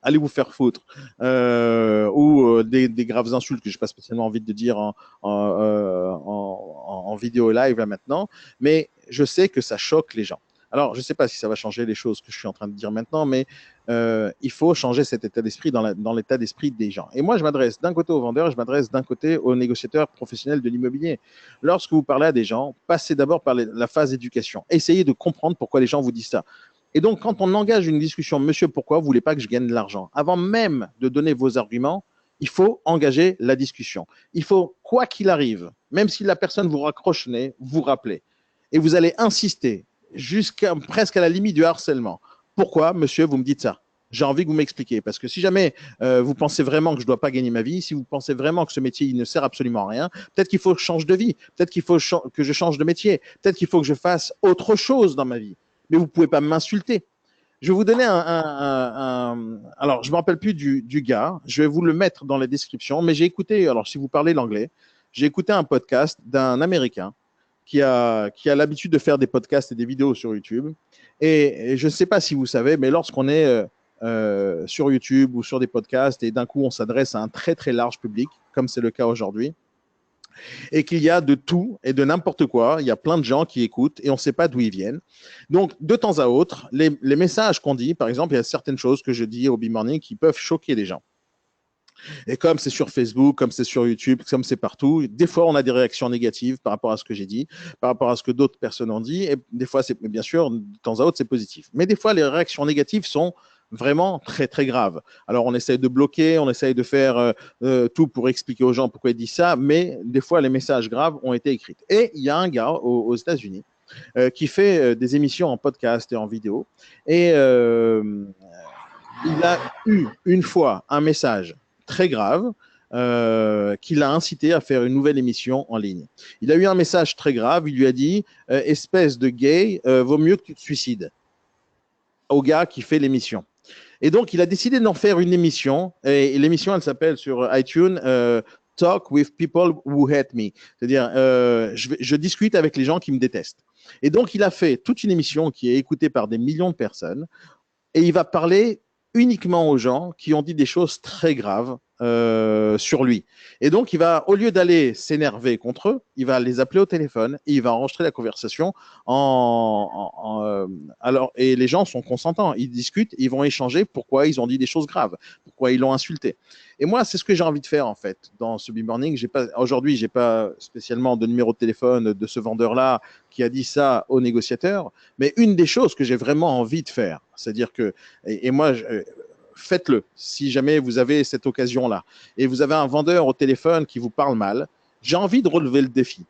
allez vous faire foutre, ou des graves insultes que je n'ai pas spécialement envie de dire en vidéo live là maintenant, mais je sais que ça choque les gens. Alors, je ne sais pas si ça va changer les choses que je suis en train de dire maintenant, mais il faut changer cet état d'esprit dans l'état d'esprit des gens. Et moi, je m'adresse d'un côté aux vendeurs, je m'adresse d'un côté aux négociateurs professionnels de l'immobilier. Lorsque vous parlez à des gens, passez d'abord par la phase d'éducation. Essayez de comprendre pourquoi les gens vous disent ça. Et donc, quand on engage une discussion, monsieur, pourquoi vous ne voulez pas que je gagne de l'argent? Avant même de donner vos arguments, il faut engager la discussion. Il faut, quoi qu'il arrive, même si la personne vous raccroche le nez, vous rappeler. Et vous allez insister jusqu'à presque à la limite du harcèlement. Pourquoi, monsieur, vous me dites ça? J'ai envie que vous m'expliquiez. Parce que si jamais vous pensez vraiment que je ne dois pas gagner ma vie, si vous pensez vraiment que ce métier il ne sert absolument à rien, peut-être qu'il faut que je change de vie, peut-être qu'il faut que je change de métier, peut-être qu'il faut que je fasse autre chose dans ma vie. Mais vous ne pouvez pas m'insulter. Je vais vous donner alors, je ne me rappelle plus du gars, je vais vous le mettre dans la description, mais j'ai écouté, alors si vous parlez l'anglais, j'ai écouté un podcast d'un Américain qui a l'habitude de faire des podcasts et des vidéos sur YouTube. Et je ne sais pas si vous savez, mais lorsqu'on est sur YouTube ou sur des podcasts et d'un coup on s'adresse à un très très large public, comme c'est le cas aujourd'hui, et qu'il y a de tout et de n'importe quoi. Il y a plein de gens qui écoutent et on ne sait pas d'où ils viennent. Donc, de temps à autre, les messages qu'on dit, par exemple, il y a certaines choses que je dis au B-Morning qui peuvent choquer les gens. Et comme c'est sur Facebook, comme c'est sur YouTube, comme c'est partout, des fois, on a des réactions négatives par rapport à ce que j'ai dit, par rapport à ce que d'autres personnes ont dit. Et des fois, bien sûr, de temps à autre, c'est positif. Mais des fois, les réactions négatives sont vraiment très, très graves. Alors, on essaye de bloquer, on essaye de faire tout pour expliquer aux gens pourquoi ils disent ça, mais des fois, les messages graves ont été écrits. Et il y a un gars aux États-Unis qui fait des émissions en podcast et en vidéo. Et il a eu une fois un message très grave qui l'a incité à faire une nouvelle émission en ligne. Il a eu un message très grave, il lui a dit espèce de gay, vaut mieux que tu te suicides au gars qui fait l'émission. Et donc, il a décidé d'en faire une émission, et l'émission, elle s'appelle sur iTunes Talk with People Who Hate Me. C'est-à-dire, je discute avec les gens qui me détestent. Et donc, il a fait toute une émission qui est écoutée par des millions de personnes, et il va parler uniquement aux gens qui ont dit des choses très graves sur lui. Et donc, il va, au lieu d'aller s'énerver contre eux, il va les appeler au téléphone et il va enregistrer la conversation alors, et les gens sont consentants. Ils discutent, ils vont échanger pourquoi ils ont dit des choses graves, pourquoi ils l'ont insulté. Et moi, c'est ce que j'ai envie de faire, en fait, dans ce B-Morning. Aujourd'hui, je n'ai pas spécialement de numéro de téléphone de ce vendeur-là qui a dit ça aux négociateurs, mais une des choses que j'ai vraiment envie de faire, c'est-à-dire que, et moi, faites-le si jamais vous avez cette occasion-là et vous avez un vendeur au téléphone qui vous parle mal, j'ai envie de relever le défi,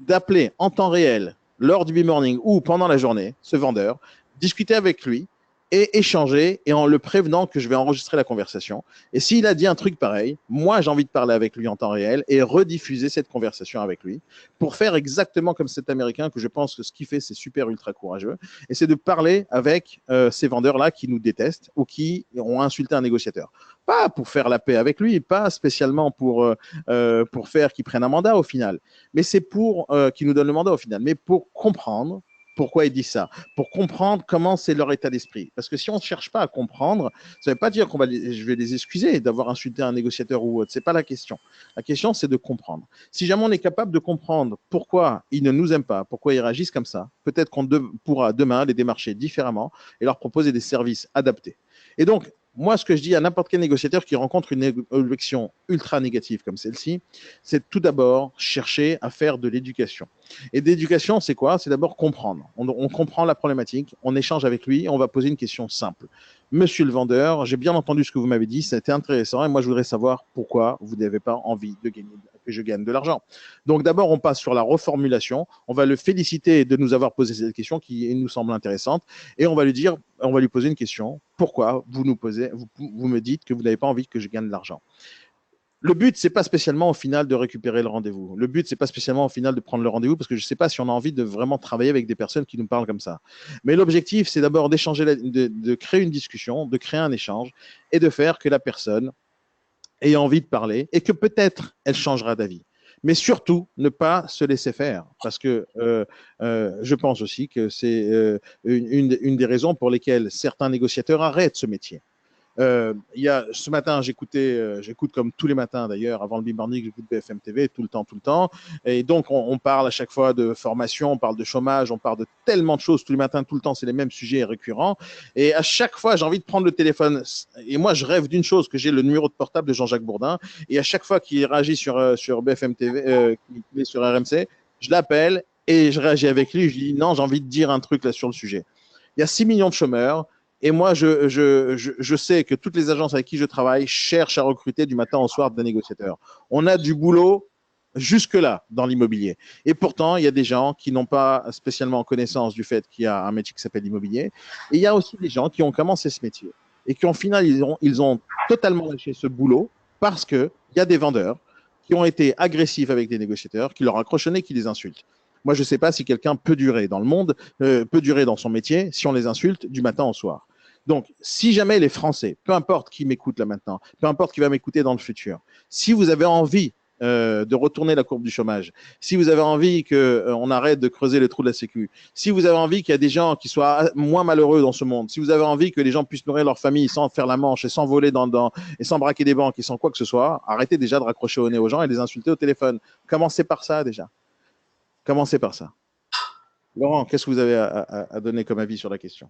d'appeler en temps réel, lors du B-Morning ou pendant la journée, ce vendeur, discuter avec lui et échanger et en le prévenant que je vais enregistrer la conversation. Et s'il a dit un truc pareil, moi j'ai envie de parler avec lui en temps réel et rediffuser cette conversation avec lui pour faire exactement comme cet Américain que je pense que ce qu'il fait c'est super ultra courageux et c'est de parler avec ces vendeurs-là qui nous détestent ou qui ont insulté un négociateur. Pas pour faire la paix avec lui, pas spécialement pour faire qu'il prenne un mandat au final, mais c'est pour qu'il nous donne le mandat au final, mais pour comprendre pourquoi ils disent ça, pour comprendre comment c'est leur état d'esprit. Parce que si on ne cherche pas à comprendre, ça ne veut pas dire je vais les excuser d'avoir insulté un négociateur ou autre. Ce n'est pas la question. La question, c'est de comprendre. Si jamais on est capable de comprendre pourquoi ils ne nous aiment pas, pourquoi ils réagissent comme ça, peut-être qu'on pourra demain les démarcher différemment et leur proposer des services adaptés. Et donc, moi, ce que je dis à n'importe quel négociateur qui rencontre une objection ultra négative comme celle-ci, c'est tout d'abord chercher à faire de l'éducation. Et d'éducation, c'est quoi? C'est d'abord comprendre. On comprend la problématique, on échange avec lui, on va poser une question simple. Monsieur le vendeur, j'ai bien entendu ce que vous m'avez dit, c'était intéressant et moi je voudrais savoir pourquoi vous n'avez pas envie que je gagne de l'argent. Donc d'abord on passe sur la reformulation, on va le féliciter de nous avoir posé cette question qui nous semble intéressante et on va lui poser une question. Pourquoi vous me dites que vous n'avez pas envie que je gagne de l'argent? Le but, c'est pas spécialement au final de récupérer le rendez-vous. Le but, c'est pas spécialement au final de prendre le rendez-vous parce que je ne sais pas si on a envie de vraiment travailler avec des personnes qui nous parlent comme ça. Mais l'objectif, c'est d'abord d'échanger, de créer une discussion, de créer un échange et de faire que la personne ait envie de parler et que peut-être elle changera d'avis. Mais surtout, ne pas se laisser faire parce que je pense aussi que c'est une des raisons pour lesquelles certains négociateurs arrêtent ce métier. Ce matin, j'écoute comme tous les matins d'ailleurs, avant le Big j'écoute BFM TV tout le temps. Et donc, on parle à chaque fois de formation, on parle de chômage, on parle de tellement de choses tous les matins, tout le temps, c'est les mêmes sujets récurrents. Et à chaque fois, j'ai envie de prendre le téléphone. Et moi, je rêve d'une chose, que j'ai le numéro de portable de Jean-Jacques Bourdin. Et à chaque fois qu'il réagit sur BFM TV, qu'il est sur RMC, je l'appelle et je réagis avec lui. Je lui dis non, j'ai envie de dire un truc là sur le sujet. Il y a 6 millions de chômeurs. Et moi, je sais que toutes les agences avec qui je travaille cherchent à recruter du matin au soir des négociateurs. On a du boulot jusque-là dans l'immobilier. Et pourtant, il y a des gens qui n'ont pas spécialement connaissance du fait qu'il y a un métier qui s'appelle l'immobilier. Et il y a aussi des gens qui ont commencé ce métier et qui, au final, ils ont totalement lâché ce boulot parce qu'il y a des vendeurs qui ont été agressifs avec des négociateurs, qui leur accrochent au nez, qui les insultent. Moi, je ne sais pas si quelqu'un peut durer dans le monde, peut durer dans son métier si on les insulte du matin au soir. Donc, si jamais les Français, peu importe qui m'écoute là maintenant, peu importe qui va m'écouter dans le futur, si vous avez envie de retourner la courbe du chômage, si vous avez envie qu'on arrête de creuser les trous de la sécu, si vous avez envie qu'il y a des gens qui soient moins malheureux dans ce monde, si vous avez envie que les gens puissent nourrir leur famille sans faire la manche et sans voler et sans braquer des banques et sans quoi que ce soit, arrêtez déjà de raccrocher au nez aux gens et de les insulter au téléphone. Commencez par ça déjà. Commencez par ça. Laurent, qu'est-ce que vous avez à donner comme avis sur la question?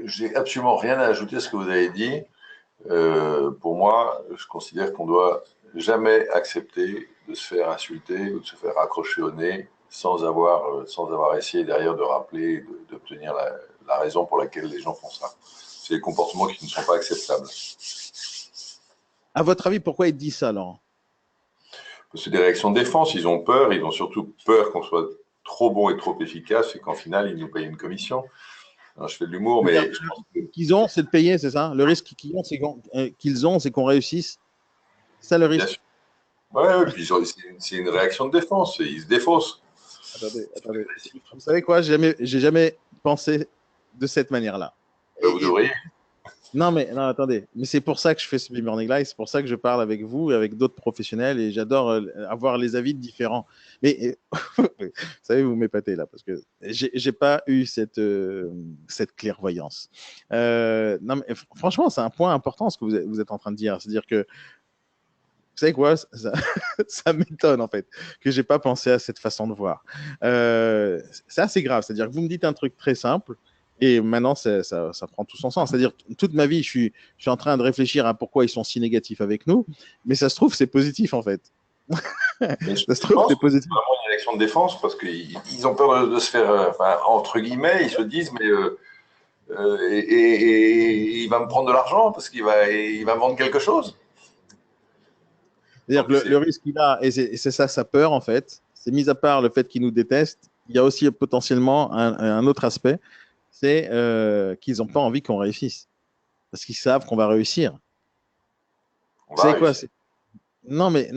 J'ai absolument rien à ajouter à ce que vous avez dit. Pour moi, je considère qu'on ne doit jamais accepter de se faire insulter ou de se faire raccrocher au nez sans avoir essayé derrière de rappeler, d'obtenir la raison pour laquelle les gens font ça. C'est des comportements qui ne sont pas acceptables. À votre avis, pourquoi il dit ça, Laurent? C'est des réactions de défense. Ils ont surtout peur qu'on soit trop bon et trop efficace et qu'en final, ils nous payent une commission. Alors, je fais de l'humour, mais qu'ils ont, c'est de payer, c'est ça? Le risque qu'ils ont, c'est qu'on réussisse. C'est ça le risque? Oui, puis c'est une réaction de défense. Ils se défaussent. Attendez. Vous savez quoi? J'ai jamais pensé de cette manière-là. Vous devriez. Non, attendez. Mais c'est pour ça que je fais ce Morning Live, c'est pour ça que je parle avec vous et avec d'autres professionnels et j'adore avoir les avis différents. Mais vous savez, vous m'épatez là parce que j'ai pas eu cette clairvoyance. Non, mais franchement, c'est un point important ce que vous êtes en train de dire. C'est-à-dire que, vous savez quoi, ça m'étonne en fait que j'ai pas pensé à cette façon de voir. C'est assez grave. C'est-à-dire que vous me dites un truc très simple. Et maintenant, ça prend tout son sens. C'est-à-dire, toute ma vie, je suis en train de réfléchir à pourquoi ils sont si négatifs avec nous, mais ça se trouve, c'est positif, en fait. Ça se trouve, c'est positif. C'est vraiment une élection de défense, parce qu'ils ont peur de se faire, entre guillemets, ils se disent, mais il va me prendre de l'argent, parce qu'il va me vendre quelque chose. C'est-à-dire que le risque qu'il a, et c'est ça sa peur, en fait, c'est mis à part le fait qu'il nous déteste, il y a aussi potentiellement un autre aspect, c'est qu'ils n'ont pas envie qu'on réussisse. Parce qu'ils savent qu'on va réussir. Vous savez quoi? Non, mais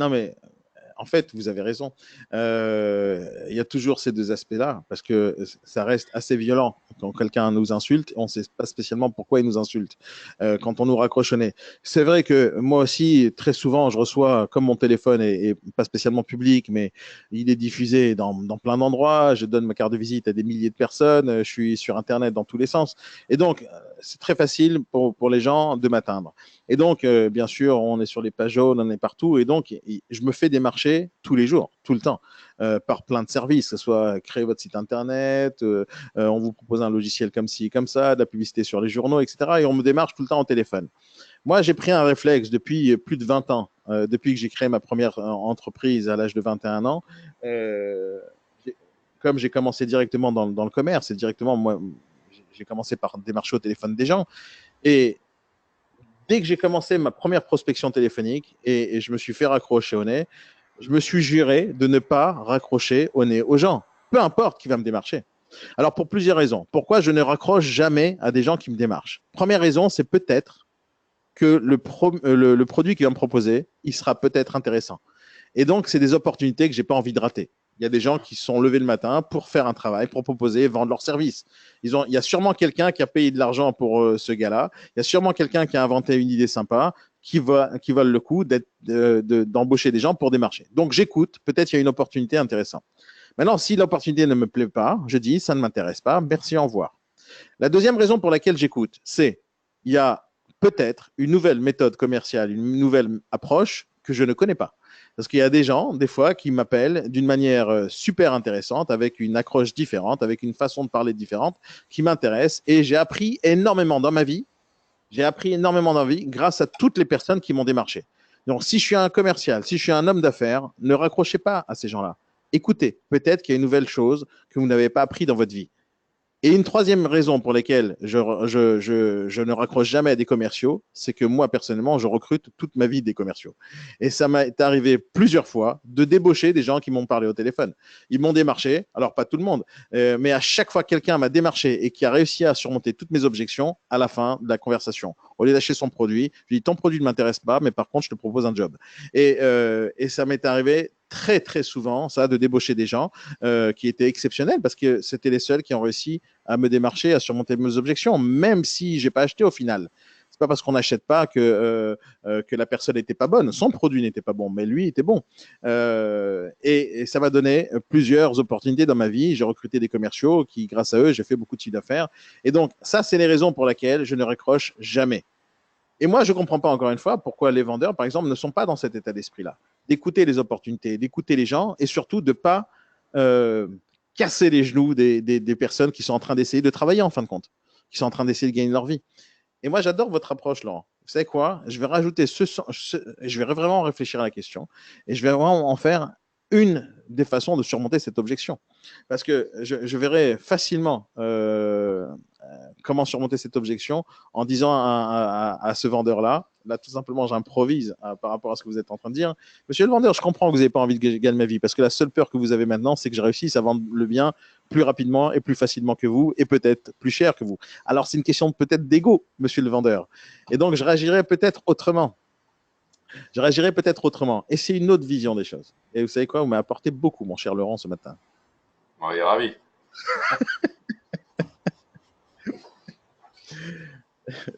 en fait, vous avez raison. Il y a toujours ces deux aspects-là, parce que ça reste assez violent. Quand quelqu'un nous insulte, on ne sait pas spécialement pourquoi il nous insulte. Quand on nous raccroche au nez. C'est vrai que moi aussi, très souvent, je reçois, comme mon téléphone est pas spécialement public, mais il est diffusé dans plein d'endroits. Je donne ma carte de visite à des milliers de personnes. Je suis sur Internet dans tous les sens. Et donc, c'est très facile pour les gens de m'atteindre. Et donc, bien sûr, on est sur les pages jaunes, on est partout. Et donc, je me fais démarcher tous les jours, tout le temps, par plein de services, que ce soit créer votre site Internet, on vous propose un logiciel comme ci, comme ça, de la publicité sur les journaux, etc. Et on me démarche tout le temps au téléphone. Moi, j'ai pris un réflexe depuis plus de 20 ans, depuis que j'ai créé ma première entreprise à l'âge de 21 ans. Comme j'ai commencé directement dans le commerce, et directement, moi, j'ai commencé par démarcher au téléphone des gens. Et dès que j'ai commencé ma première prospection téléphonique et je me suis fait raccrocher au nez, je me suis juré de ne pas raccrocher au nez aux gens, peu importe qui va me démarcher. Alors, pour plusieurs raisons. Pourquoi je ne raccroche jamais à des gens qui me démarchent? Première raison, c'est peut-être que le produit qu'il va me proposer, il sera peut-être intéressant. Et donc, c'est des opportunités que je n'ai pas envie de rater. Il y a des gens qui se sont levés le matin pour faire un travail, pour proposer, vendre leurs services. Il y a sûrement quelqu'un qui a payé de l'argent pour ce gars-là. Il y a sûrement quelqu'un qui a inventé une idée sympa qui valent le coup d'embaucher des gens pour démarcher. Donc, j'écoute. Peut-être il y a une opportunité intéressante. Maintenant, si l'opportunité ne me plaît pas, je dis ça ne m'intéresse pas. Merci, au revoir. La deuxième raison pour laquelle j'écoute, c'est il y a peut-être une nouvelle méthode commerciale, une nouvelle approche que je ne connais pas. Parce qu'il y a des gens, des fois, qui m'appellent d'une manière super intéressante, avec une accroche différente, avec une façon de parler différente, qui m'intéresse. Et j'ai appris énormément dans ma vie. J'ai appris énormément dans ma vie grâce à toutes les personnes qui m'ont démarché. Donc, si je suis un commercial, si je suis un homme d'affaires, ne raccrochez pas à ces gens-là. Écoutez, peut-être qu'il y a une nouvelle chose que vous n'avez pas appris dans votre vie. Et une troisième raison pour laquelle je ne raccroche jamais à des commerciaux, c'est que moi, personnellement, je recrute toute ma vie des commerciaux. Et ça m'est arrivé plusieurs fois de débaucher des gens qui m'ont parlé au téléphone. Ils m'ont démarché, alors pas tout le monde, mais à chaque fois que quelqu'un m'a démarché et qui a réussi à surmonter toutes mes objections à la fin de la conversation. Au lieu d'acheter son produit, je lui dis ton produit ne m'intéresse pas, mais par contre, je te propose un job. Et ça m'est arrivé très, très souvent, ça, de débaucher des gens qui étaient exceptionnels parce que c'était les seuls qui ont réussi à me démarcher, à surmonter mes objections, même si je n'ai pas acheté au final. C'est pas parce qu'on n'achète pas que la personne n'était pas bonne. Son produit n'était pas bon, mais lui était bon. Et ça m'a donné plusieurs opportunités dans ma vie. J'ai recruté des commerciaux qui, grâce à eux, j'ai fait beaucoup de chiffre d'affaires. Et donc, ça, c'est les raisons pour lesquelles je ne raccroche jamais. Et moi, je ne comprends pas, encore une fois, pourquoi les vendeurs, par exemple, ne sont pas dans cet état d'esprit-là. D'écouter les opportunités, d'écouter les gens et surtout de ne pas casser les genoux des personnes qui sont en train d'essayer de travailler, en fin de compte, qui sont en train d'essayer de gagner leur vie. Et moi, j'adore votre approche, Laurent. Vous savez quoi? Je vais rajouter je vais vraiment réfléchir à la question et je vais vraiment en faire une des façons de surmonter cette objection. Parce que je verrai facilement comment surmonter cette objection en disant à ce vendeur-là, là tout simplement j'improvise par rapport à ce que vous êtes en train de dire, monsieur le vendeur, je comprends que vous n'avez pas envie de gagner ma vie parce que la seule peur que vous avez maintenant, c'est que je réussisse à vendre le bien plus rapidement et plus facilement que vous et peut-être plus cher que vous. Alors c'est une question peut-être d'ego, monsieur le vendeur. Et donc je réagirai peut-être autrement. Je réagirai peut-être autrement. Et c'est une autre vision des choses. Et vous savez quoi? Vous m'avez apporté beaucoup, mon cher Laurent, ce matin. On est ravis.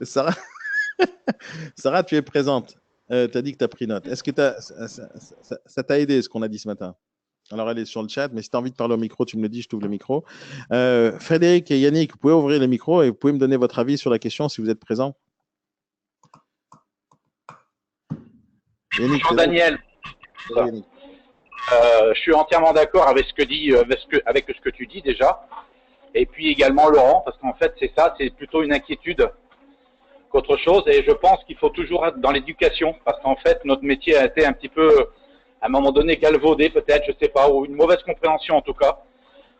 Sarah, Sarah, tu es présente. Tu as dit que tu as pris note. Est-ce que ça t'a aidé ce qu'on a dit ce matin? Alors, elle est sur le chat, mais si tu as envie de parler au micro, tu me le dis, je t'ouvre le micro. Frédéric et Yannick, vous pouvez ouvrir le micro et vous pouvez me donner votre avis sur la question si vous êtes présent. Yannick, bonjour Daniel. Yannick. Je suis entièrement d'accord avec ce que tu dis déjà. Et puis également Laurent, parce qu'en fait c'est ça, c'est plutôt une inquiétude qu'autre chose. Et je pense qu'il faut toujours être dans l'éducation, parce qu'en fait notre métier a été un petit peu, à un moment donné, galvaudé peut-être, je sais pas, ou une mauvaise compréhension en tout cas.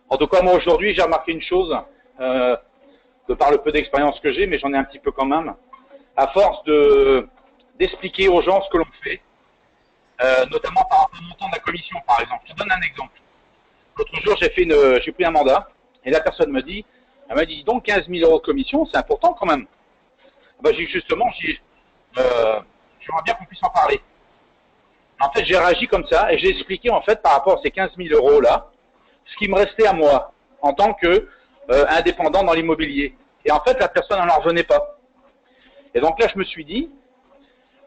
En tout cas moi aujourd'hui j'ai remarqué une chose, de par le peu d'expérience que j'ai, mais j'en ai un petit peu quand même, à force d'expliquer aux gens ce que l'on fait, notamment par rapport au montant de la commission par exemple. Je te donne un exemple. L'autre jour j'ai pris un mandat. Et la personne elle m'a dit, donc 15 000 € de commission, c'est important quand même. Ben, j'aimerais bien qu'on puisse en parler. En fait, j'ai réagi comme ça et j'ai expliqué en fait par rapport à ces 15 000 € là, ce qui me restait à moi en tant que indépendant dans l'immobilier. Et en fait, la personne n'en revenait pas. Et donc là, je me suis dit,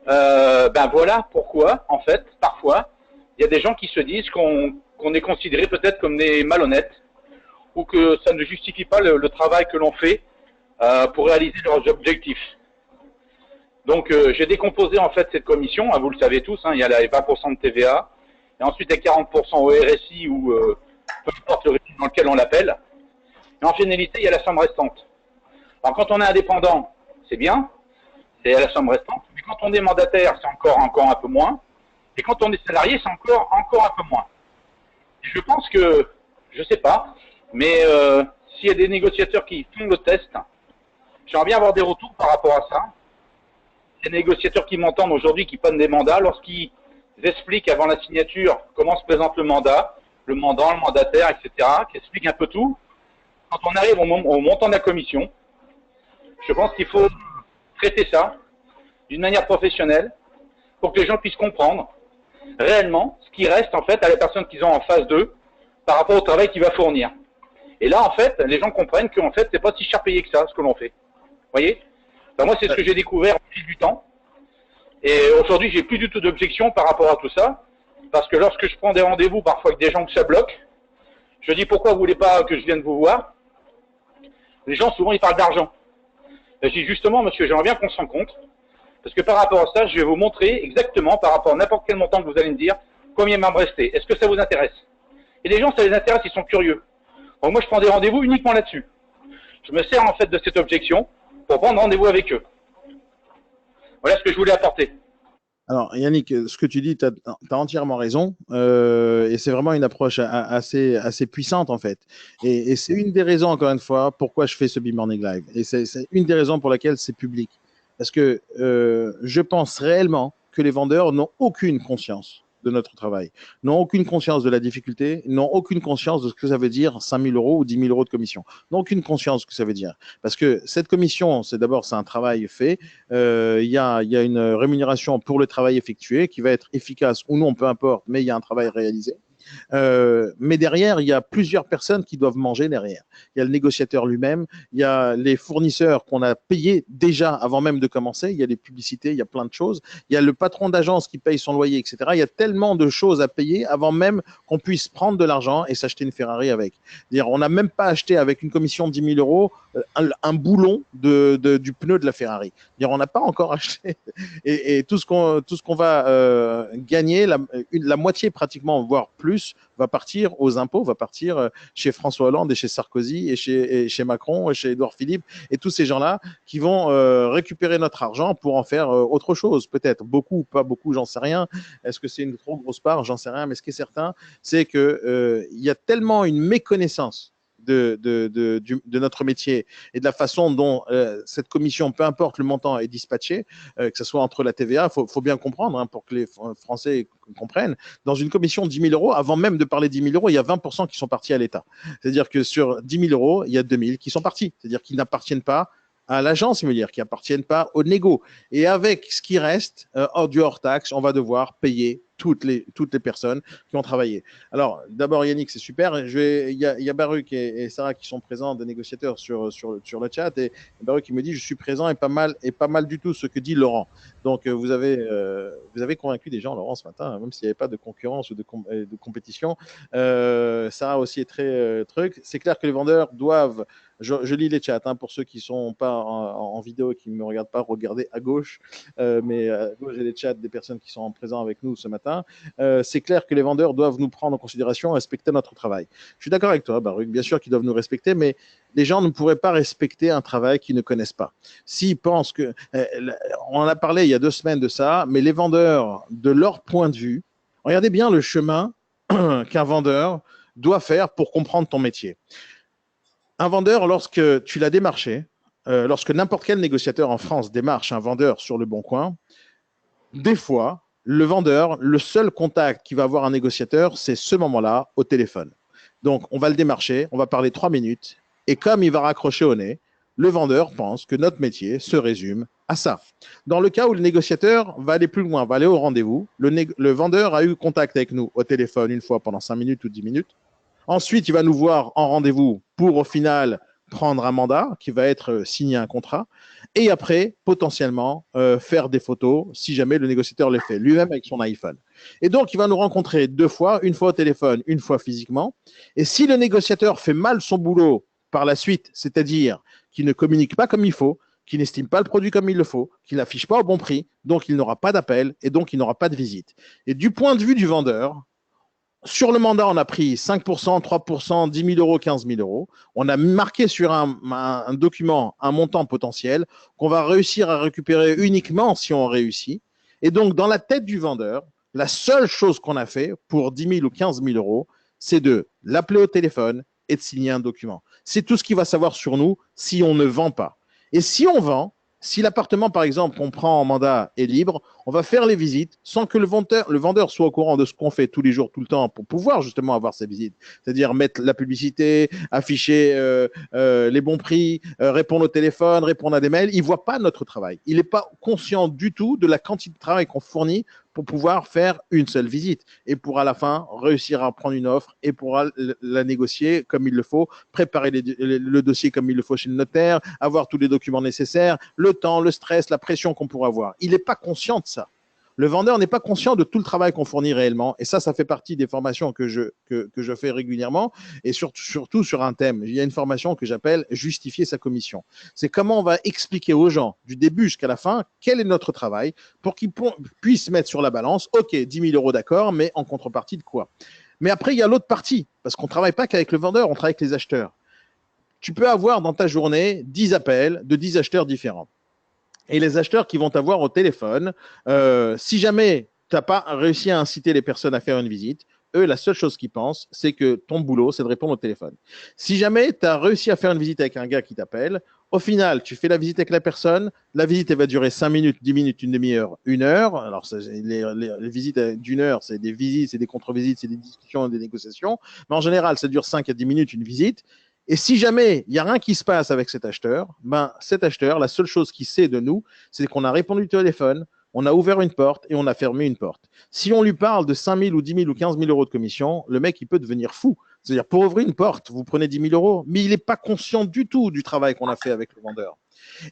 ben voilà pourquoi, en fait, parfois, il y a des gens qui se disent qu'on est considéré peut-être comme des malhonnêtes, ou que ça ne justifie pas le travail que l'on fait pour réaliser leurs objectifs. Donc j'ai décomposé en fait cette commission, hein, vous le savez tous, hein, il y a les 20% de TVA, et ensuite les 40% au RSI ou peu importe le régime dans lequel on l'appelle, et en généralité il y a la somme restante. Alors quand on est indépendant, c'est bien, c'est la somme restante, mais quand on est mandataire, c'est encore un peu moins, et quand on est salarié, c'est encore un peu moins. Et je pense que, je sais pas, mais s'il y a des négociateurs qui font le test, j'aimerais bien avoir des retours par rapport à ça. Des négociateurs qui m'entendent aujourd'hui, qui prennent des mandats, lorsqu'ils expliquent avant la signature comment se présente le mandat, le mandant, le mandataire, etc., qui expliquent un peu tout, quand on arrive au montant de la commission, je pense qu'il faut traiter ça d'une manière professionnelle pour que les gens puissent comprendre réellement ce qui reste en fait à la personne qu'ils ont en face d'eux par rapport au travail qu'il va fournir. Et là, en fait, les gens comprennent qu'en fait, c'est pas si cher payé que ça, ce que l'on fait. Vous voyez? Ben, moi, c'est ce que j'ai découvert au fil du temps. Et aujourd'hui, j'ai plus du tout d'objection par rapport à tout ça. Parce que lorsque je prends des rendez-vous, parfois avec des gens que ça bloque, je dis pourquoi vous voulez pas que je vienne vous voir? Les gens, souvent, ils parlent d'argent. Je dis justement, monsieur, j'aimerais bien qu'on se rencontre, parce que par rapport à ça, je vais vous montrer exactement, par rapport à n'importe quel montant que vous allez me dire, combien il va me rester. Est-ce que ça vous intéresse? Et les gens, ça les intéresse, ils sont curieux. Donc moi, je prends des rendez-vous uniquement là-dessus. Je me sers en fait de cette objection pour prendre rendez-vous avec eux. Voilà ce que je voulais apporter. Alors, Yannick, ce que tu dis, tu as entièrement raison. Et c'est vraiment une approche assez puissante, en fait. Et c'est une des raisons, encore une fois, pourquoi je fais ce B-Morning Live. Et c'est une des raisons pour laquelle c'est public. Parce que je pense réellement que les vendeurs n'ont aucune conscience de notre travail, n'ont aucune conscience de la difficulté, n'ont aucune conscience de ce que ça veut dire 5 000 euros ou 10 000 euros de commission, n'ont aucune conscience de ce que ça veut dire. Parce que cette commission, c'est un travail fait, il y a une rémunération pour le travail effectué qui va être efficace ou non, peu importe, mais il y a un travail réalisé. Mais derrière, il y a plusieurs personnes qui doivent manger derrière. Il y a le négociateur lui-même, il y a les fournisseurs qu'on a payés déjà avant même de commencer, il y a les publicités, il y a plein de choses, il y a le patron d'agence qui paye son loyer, etc. Il y a tellement de choses à payer avant même qu'on puisse prendre de l'argent et s'acheter une Ferrari avec. C'est-à-dire, on n'a même pas acheté avec une commission de 10 000 euros un boulon du pneu de la Ferrari. C'est-à-dire, on n'a pas encore acheté. Et tout ce qu'on va gagner, la moitié pratiquement, voire plus, va partir aux impôts, va partir chez François Hollande et chez Sarkozy et chez Macron et chez Édouard Philippe et tous ces gens-là qui vont récupérer notre argent pour en faire autre chose, peut-être beaucoup, pas beaucoup, j'en sais rien. Est-ce que c'est une trop grosse part? J'en sais rien, mais ce qui est certain, c'est que il y a tellement une méconnaissance de notre métier et de la façon dont cette commission, peu importe le montant, est dispatchée, que ce soit entre la TVA, faut bien comprendre, pour que les Français comprennent, dans une commission de 10 000 euros, avant même de parler de 10 000 euros, il y a 20% qui sont partis à l'État. C'est-à-dire que sur 10 000 euros, il y a 2 000 qui sont partis. C'est-à-dire qu'ils n'appartiennent pas à l'agence immobilière, qui n'appartiennent pas au négo. Et avec ce qui reste, hors taxe, on va devoir payer toutes les personnes qui ont travaillé. Alors, d'abord, Yannick, c'est super. Il y a Baruch et Sarah qui sont présents, des négociateurs sur le chat. Et Baruch qui me dit, je suis présent et pas mal du tout ce que dit Laurent. Donc, vous avez convaincu des gens, Laurent, ce matin, même s'il n'y avait pas de concurrence ou de compétition. Sarah aussi est très truc. C'est clair que les vendeurs doivent... Je lis les chats, pour ceux qui ne sont pas en vidéo et qui ne me regardent pas, regardez à gauche. Mais à gauche, j'ai les chats des personnes qui sont présentes avec nous ce matin. C'est clair que les vendeurs doivent nous prendre en considération et respecter notre travail. Je suis d'accord avec toi, Baruch, bien sûr qu'ils doivent nous respecter, mais les gens ne pourraient pas respecter un travail qu'ils ne connaissent pas. S'ils pensent que... on en a parlé il y a 2 semaines de ça, mais les vendeurs, de leur point de vue, regardez bien le chemin qu'un vendeur doit faire pour comprendre ton métier. Un vendeur, lorsque tu l'as démarché, lorsque n'importe quel négociateur en France démarche un vendeur sur le Bon Coin, des fois, le vendeur, le seul contact qu'il va avoir un négociateur, c'est ce moment-là au téléphone. Donc, on va le démarcher, on va parler 3 minutes, et comme il va raccrocher au nez, le vendeur pense que notre métier se résume à ça. Dans le cas où le négociateur va aller plus loin, va aller au rendez-vous, le vendeur a eu contact avec nous au téléphone une fois pendant 5 minutes ou 10 minutes. Ensuite, il va nous voir en rendez-vous pour, au final, prendre un mandat qui va être signé un contrat. Et après, potentiellement, faire des photos si jamais le négociateur les fait lui-même avec son iPhone. Et donc, il va nous rencontrer 2 fois, une fois au téléphone, une fois physiquement. Et si le négociateur fait mal son boulot par la suite, c'est-à-dire qu'il ne communique pas comme il faut, qu'il n'estime pas le produit comme il le faut, qu'il n'affiche pas au bon prix, donc il n'aura pas d'appel et donc il n'aura pas de visite. Et du point de vue du vendeur, sur le mandat, on a pris 5%, 3%, 10 000 euros, 15 000 euros. On a marqué sur un document un montant potentiel qu'on va réussir à récupérer uniquement si on réussit. Et donc, dans la tête du vendeur, la seule chose qu'on a fait pour 10 000 ou 15 000 euros, c'est de l'appeler au téléphone et de signer un document. C'est tout ce qu'il va savoir sur nous si on ne vend pas. Et si on vend, si l'appartement, par exemple, qu'on prend en mandat est libre, on va faire les visites sans que le vendeur soit au courant de ce qu'on fait tous les jours, tout le temps, pour pouvoir justement avoir ces visites. C'est-à-dire mettre la publicité, afficher les bons prix, répondre au téléphone, répondre à des mails. Il ne voit pas notre travail. Il n'est pas conscient du tout de la quantité de travail qu'on fournit pour pouvoir faire une seule visite et pour à la fin réussir à prendre une offre et pour la négocier comme il le faut, préparer le dossier comme il le faut chez le notaire, avoir tous les documents nécessaires, le temps, le stress, la pression qu'on pourra avoir. Il n'est pas conscient de ça. Le vendeur n'est pas conscient de tout le travail qu'on fournit réellement. Et ça fait partie des formations que je fais régulièrement et surtout sur un thème. Il y a une formation que j'appelle justifier sa commission. C'est comment on va expliquer aux gens du début jusqu'à la fin quel est notre travail pour qu'ils puissent mettre sur la balance, OK, 10 000 euros d'accord, mais en contrepartie de quoi? Mais après, il y a l'autre partie, parce qu'on ne travaille pas qu'avec le vendeur, on travaille avec les acheteurs. Tu peux avoir dans ta journée 10 appels de 10 acheteurs différents. Et les acheteurs qui vont t'avoir au téléphone, si jamais tu n'as pas réussi à inciter les personnes à faire une visite, eux, la seule chose qu'ils pensent, c'est que ton boulot, c'est de répondre au téléphone. Si jamais tu as réussi à faire une visite avec un gars qui t'appelle, au final, tu fais la visite avec la personne, la visite, elle va durer 5 minutes, 10 minutes, une demi-heure, 1 heure. Alors, les visites d'une heure, c'est des visites, c'est des contre-visites, c'est des discussions, des négociations. Mais en général, ça dure 5 à 10 minutes, une visite. Et si jamais il n'y a rien qui se passe avec cet acheteur, cet acheteur, la seule chose qu'il sait de nous, c'est qu'on a répondu au téléphone, on a ouvert une porte et on a fermé une porte. Si on lui parle de 5 000 ou 10 000 ou 15 000 euros de commission, le mec, il peut devenir fou. C'est-à-dire, pour ouvrir une porte, vous prenez 10 000 euros, mais il n'est pas conscient du tout du travail qu'on a fait avec le vendeur.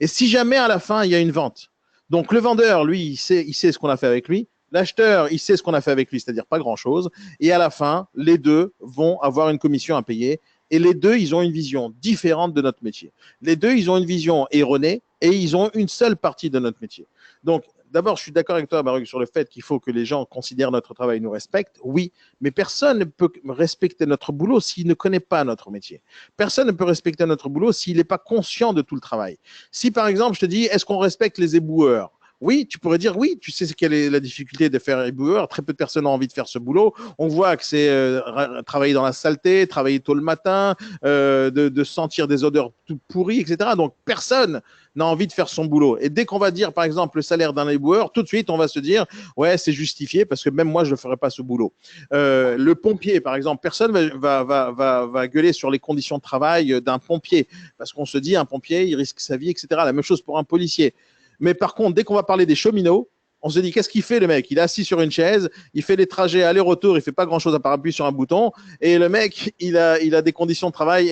Et si jamais à la fin, il y a une vente, donc le vendeur, lui, il sait ce qu'on a fait avec lui. L'acheteur, il sait ce qu'on a fait avec lui, c'est-à-dire pas grand-chose. Et à la fin, les deux vont avoir une commission à payer. Et les deux, ils ont une vision différente de notre métier. Les deux, ils ont une vision erronée et ils ont une seule partie de notre métier. Donc, d'abord, je suis d'accord avec toi, Baruch, sur le fait qu'il faut que les gens considèrent notre travail et nous respectent. Oui, mais personne ne peut respecter notre boulot s'il ne connaît pas notre métier. Personne ne peut respecter notre boulot s'il n'est pas conscient de tout le travail. Si, par exemple, je te dis, est-ce qu'on respecte les éboueurs? Oui, tu pourrais dire oui, tu sais quelle est la difficulté de faire éboueur. Très peu de personnes ont envie de faire ce boulot. On voit que c'est travailler dans la saleté, travailler tôt le matin, de sentir des odeurs tout pourries, etc. Donc personne n'a envie de faire son boulot. Et dès qu'on va dire, par exemple, le salaire d'un éboueur, tout de suite, on va se dire, ouais, c'est justifié parce que même moi, je ne ferais pas ce boulot. Le pompier, par exemple, personne va gueuler sur les conditions de travail d'un pompier parce qu'on se dit, un pompier, il risque sa vie, etc. La même chose pour un policier. Mais par contre, dès qu'on va parler des cheminots, on se dit, qu'est-ce qu'il fait le mec? Il est assis sur une chaise, il fait des trajets aller-retour, il fait pas grand-chose à part appuyer sur un bouton, et le mec, il a des conditions de travail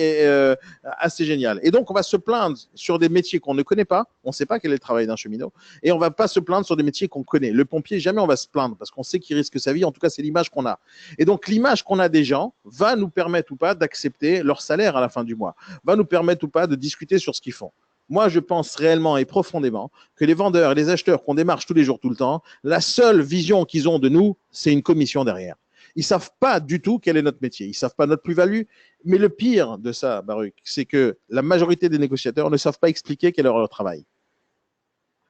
assez géniales. Et donc, on va se plaindre sur des métiers qu'on ne connaît pas, on ne sait pas quel est le travail d'un cheminot, et on va pas se plaindre sur des métiers qu'on connaît. Le pompier, jamais on va se plaindre, parce qu'on sait qu'il risque sa vie, en tout cas, c'est l'image qu'on a. Et donc, l'image qu'on a des gens va nous permettre ou pas d'accepter leur salaire à la fin du mois, va nous permettre ou pas de discuter sur ce qu'ils font. Moi, je pense réellement et profondément que les vendeurs et les acheteurs qu'on démarche tous les jours, tout le temps, la seule vision qu'ils ont de nous, c'est une commission derrière. Ils ne savent pas du tout quel est notre métier. Ils ne savent pas notre plus-value. Mais le pire de ça, Baruch, c'est que la majorité des négociateurs ne savent pas expliquer quel est leur travail.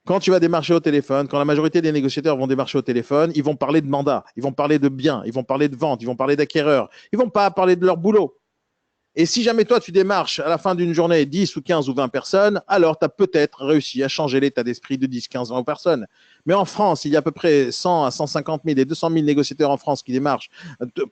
Quand tu vas démarcher au téléphone, quand la majorité des négociateurs vont démarcher au téléphone, ils vont parler de mandat, ils vont parler de biens, ils vont parler de vente, ils vont parler d'acquéreurs. Ils ne vont pas parler de leur boulot. Et si jamais toi, tu démarches à la fin d'une journée 10 ou 15 ou 20 personnes, alors tu as peut-être réussi à changer l'état d'esprit de 10, 15, 20 personnes. Mais en France, il y a à peu près 100 à 150 000 et 200 000 négociateurs en France qui démarchent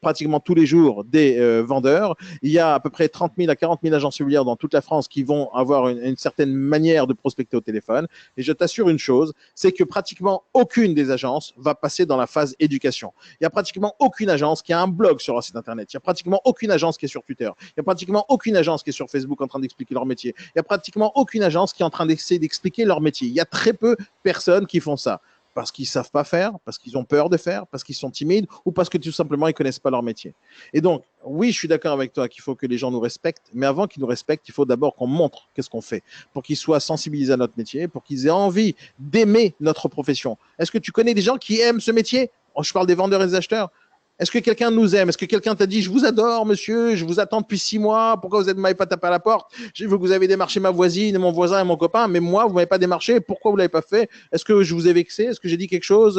pratiquement tous les jours des vendeurs. Il y a à peu près 30 000 à 40 000 agences immobilières dans toute la France qui vont avoir une certaine manière de prospecter au téléphone. Et je t'assure une chose, c'est que pratiquement aucune des agences va passer dans la phase éducation. Il n'y a pratiquement aucune agence qui a un blog sur leur site internet. Il n'y a pratiquement aucune agence qui est sur Twitter. Il n'y a pratiquement aucune agence qui est sur Facebook en train d'expliquer leur métier. Il n'y a pratiquement aucune agence qui est en train d'essayer d'expliquer leur métier. Il y a très peu de personnes qui font ça. Parce qu'ils ne savent pas faire, parce qu'ils ont peur de faire, parce qu'ils sont timides ou parce que tout simplement, ils ne connaissent pas leur métier. Et donc, oui, je suis d'accord avec toi qu'il faut que les gens nous respectent, mais avant qu'ils nous respectent, il faut d'abord qu'on montre qu'est-ce qu'on fait pour qu'ils soient sensibilisés à notre métier, pour qu'ils aient envie d'aimer notre profession. Est-ce que tu connais des gens qui aiment ce métier? Je parle des vendeurs et des acheteurs. Est-ce que quelqu'un nous aime? Est-ce que quelqu'un t'a dit « Je vous adore, monsieur, je vous attends depuis 6 mois, pourquoi vous ne m'avez pas tapé à la porte? J'ai vu que vous avez démarché ma voisine, mon voisin et mon copain, mais moi, vous ne m'avez pas démarché, pourquoi vous ne l'avez pas fait? Est-ce que je vous ai vexé? Est-ce que j'ai dit quelque chose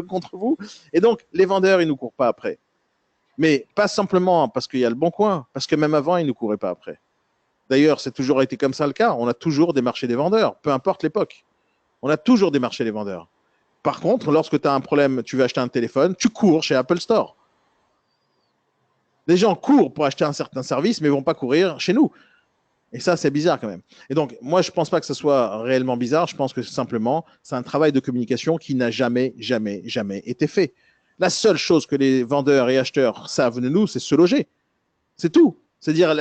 contre vous ?» Et donc, les vendeurs, ils ne nous courent pas après. Mais pas simplement parce qu'il y a le Bon Coin, parce que même avant, ils ne nous couraient pas après. D'ailleurs, c'est toujours été comme ça le cas. On a toujours démarché des vendeurs, peu importe l'époque. On a toujours démarché les vendeurs. Par contre, lorsque tu as un problème, tu veux acheter un téléphone, tu cours chez Apple Store. Les gens courent pour acheter un certain service, mais ne vont pas courir chez nous. Et ça, c'est bizarre quand même. Et donc, moi, je ne pense pas que ce soit réellement bizarre. Je pense que simplement, c'est un travail de communication qui n'a jamais été fait. La seule chose que les vendeurs et acheteurs savent de nous, c'est se loger. C'est tout. C'est-à-dire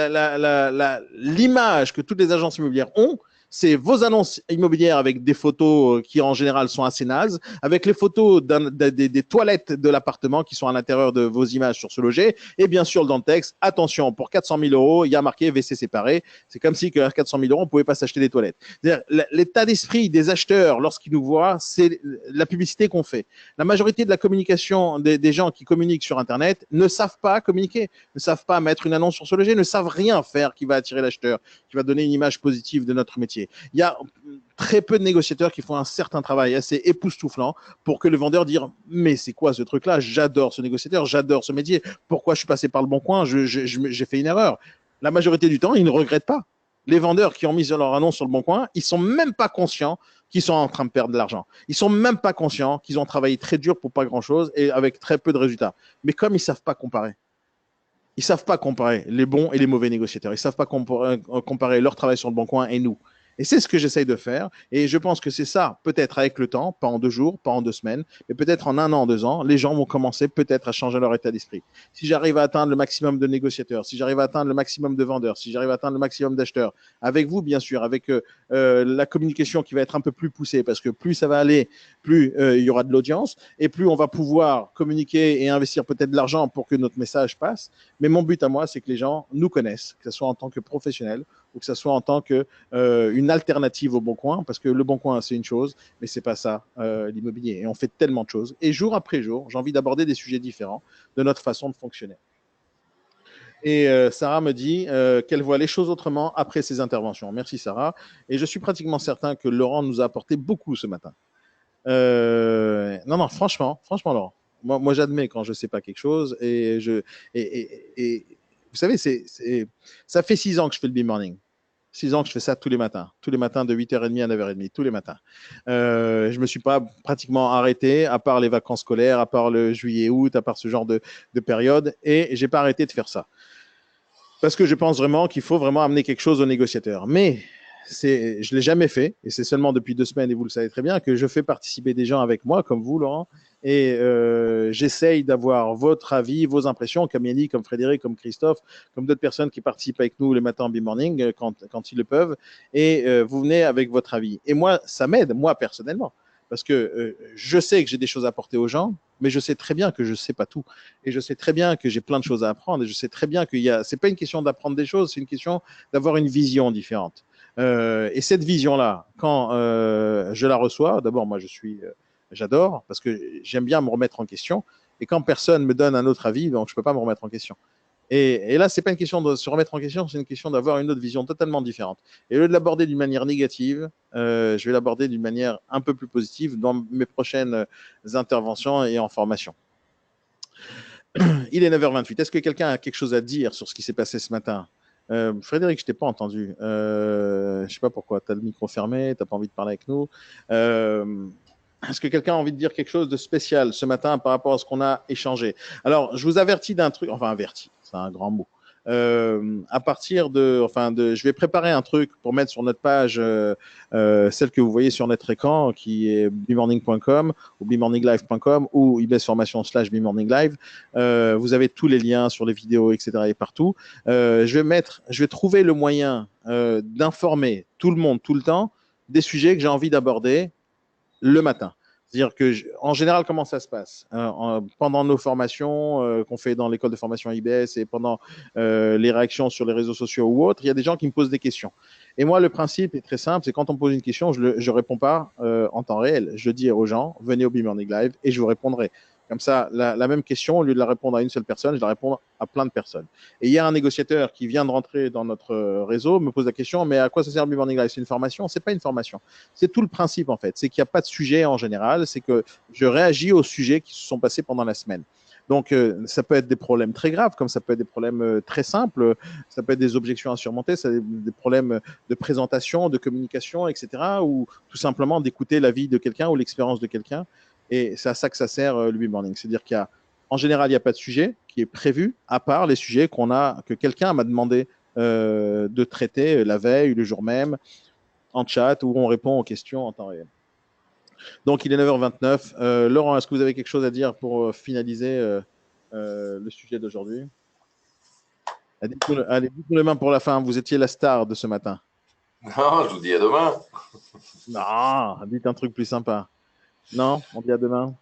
l'image que toutes les agences immobilières ont, c'est vos annonces immobilières avec des photos qui en général sont assez nazes, avec les photos des toilettes de l'appartement qui sont à l'intérieur de vos images sur ce loger, et bien sûr dans le texte, attention, pour 400 000 euros, il y a marqué WC séparé. C'est comme si à 400 000 euros, on ne pouvait pas s'acheter des toilettes. L'état d'esprit des acheteurs lorsqu'ils nous voient, c'est la publicité qu'on fait. La majorité de la communication des gens qui communiquent sur Internet ne savent pas communiquer, ne savent pas mettre une annonce sur ce loger, ne savent rien faire qui va attirer l'acheteur, qui va donner une image positive de notre métier. Il y a très peu de négociateurs qui font un certain travail assez époustouflant pour que le vendeur dise mais c'est quoi ce truc-là? J'adore ce négociateur, j'adore ce métier. Pourquoi je suis passé par le bon coin? J'ai fait une erreur. La majorité du temps, ils ne regrettent pas. Les vendeurs qui ont mis leur annonce sur le bon coin, ils sont même pas conscients qu'ils sont en train de perdre de l'argent. Ils sont même pas conscients qu'ils ont travaillé très dur pour pas grand-chose et avec très peu de résultats. Mais comme ils savent pas comparer, ils savent pas comparer les bons et les mauvais négociateurs. Ils savent pas comparer leur travail sur le bon coin et nous. Et c'est ce que j'essaye de faire. Et je pense que c'est ça, peut-être avec le temps, pas en 2 jours, pas en 2 semaines, mais peut-être en 1 an, 2 ans, les gens vont commencer peut-être à changer leur état d'esprit. Si j'arrive à atteindre le maximum de négociateurs, si j'arrive à atteindre le maximum de vendeurs, si j'arrive à atteindre le maximum d'acheteurs, avec vous, bien sûr, avec la communication qui va être un peu plus poussée, parce que plus ça va aller, plus il y aura de l'audience, et plus on va pouvoir communiquer et investir peut-être de l'argent pour que notre message passe. Mais mon but à moi, c'est que les gens nous connaissent, que ce soit en tant que professionnels ou que ce soit en tant qu'une alternative au Bon Coin, parce que le Bon Coin, c'est une chose, mais c'est pas ça, l'immobilier. Et on fait tellement de choses. Et jour après jour, j'ai envie d'aborder des sujets différents de notre façon de fonctionner. Et Sarah me dit qu'elle voit les choses autrement après ces interventions. Merci Sarah. Et je suis pratiquement certain que Laurent nous a apporté beaucoup ce matin. Non, franchement, Laurent. Moi j'admets quand je ne sais pas quelque chose. Et vous savez, ça fait 6 ans que je fais le B-Morning. 6 ans que je fais ça tous les matins de 8h30 à 9h30, tous les matins. Je ne me suis pas pratiquement arrêté, à part les vacances scolaires, à part le juillet-août, à part ce genre de période, et je n'ai pas arrêté de faire ça. Parce que je pense vraiment qu'il faut vraiment amener quelque chose aux négociateurs. Mais je ne l'ai jamais fait, et c'est seulement depuis 2 semaines, et vous le savez très bien, que je fais participer des gens avec moi, comme vous, Laurent, et j'essaye d'avoir votre avis, vos impressions, comme Yannick, comme Frédéric, comme Christophe, comme d'autres personnes qui participent avec nous les matins en B-Morning, quand ils le peuvent, et vous venez avec votre avis. Et moi, ça m'aide, moi, personnellement, parce que je sais que j'ai des choses à apporter aux gens, mais je sais très bien que je ne sais pas tout. Et je sais très bien que j'ai plein de choses à apprendre, et je sais très bien que ce n'est pas une question d'apprendre des choses, c'est une question d'avoir une vision différente. Et cette vision-là, quand je la reçois, d'abord, moi, j'adore parce que j'aime bien me remettre en question. Et quand personne me donne un autre avis, donc je ne peux pas me remettre en question. Et là, ce n'est pas une question de se remettre en question, c'est une question d'avoir une autre vision totalement différente. Et au lieu de l'aborder d'une manière négative, je vais l'aborder d'une manière un peu plus positive dans mes prochaines interventions et en formation. Il est 9h28. Est-ce que quelqu'un a quelque chose à dire sur ce qui s'est passé ce matin? Frédéric, je ne t'ai pas entendu. Je ne sais pas pourquoi. Tu as le micro fermé, tu n'as pas envie de parler avec nous. Est-ce que quelqu'un a envie de dire quelque chose de spécial ce matin par rapport à ce qu'on a échangé? Alors, je vous avertis d'un truc, enfin averti, c'est un grand mot. À partir je vais préparer un truc pour mettre sur notre page, celle que vous voyez sur notre écran, qui est bmorning.com ou bmorninglive.com ou ibsformation/bmorninglive. Vous avez tous les liens sur les vidéos, etc. et partout. Je vais trouver le moyen d'informer tout le monde tout le temps des sujets que j'ai envie d'aborder le matin. C'est-à-dire que, en général, comment ça se passe pendant nos formations qu'on fait dans l'école de formation IBS et pendant les réactions sur les réseaux sociaux ou autres, il y a des gens qui me posent des questions. Et moi, le principe est très simple, c'est quand on me pose une question, je ne réponds pas en temps réel. Je dis aux gens, venez au B-Morning Live et je vous répondrai. Comme ça, la même question, au lieu de la répondre à une seule personne, je la réponds à plein de personnes. Et il y a un négociateur qui vient de rentrer dans notre réseau, me pose la question, mais à quoi ça sert le B-Morning Live? C'est une formation? Ce n'est pas une formation. C'est tout le principe, en fait. C'est qu'il n'y a pas de sujet en général. C'est que je réagis aux sujets qui se sont passés pendant la semaine. Donc, ça peut être des problèmes très graves, comme ça peut être des problèmes très simples. Ça peut être des objections à surmonter, ça peut être des problèmes de présentation, de communication, etc. Ou tout simplement d'écouter l'avis de quelqu'un ou l'expérience de quelqu'un. Et c'est à ça que ça sert le B-Morning. C'est-à-dire qu'en général, il n'y a pas de sujet qui est prévu, à part les sujets que quelqu'un m'a demandé de traiter la veille, le jour même, en chat, où on répond aux questions en temps réel. Donc, il est 9h29. Laurent, est-ce que vous avez quelque chose à dire pour finaliser le sujet d'aujourd'hui? Allez, dites-nous les mains pour la fin. Vous étiez la star de ce matin. Non, je vous dis à demain. Non, dites un truc plus sympa. Non, on dit à demain.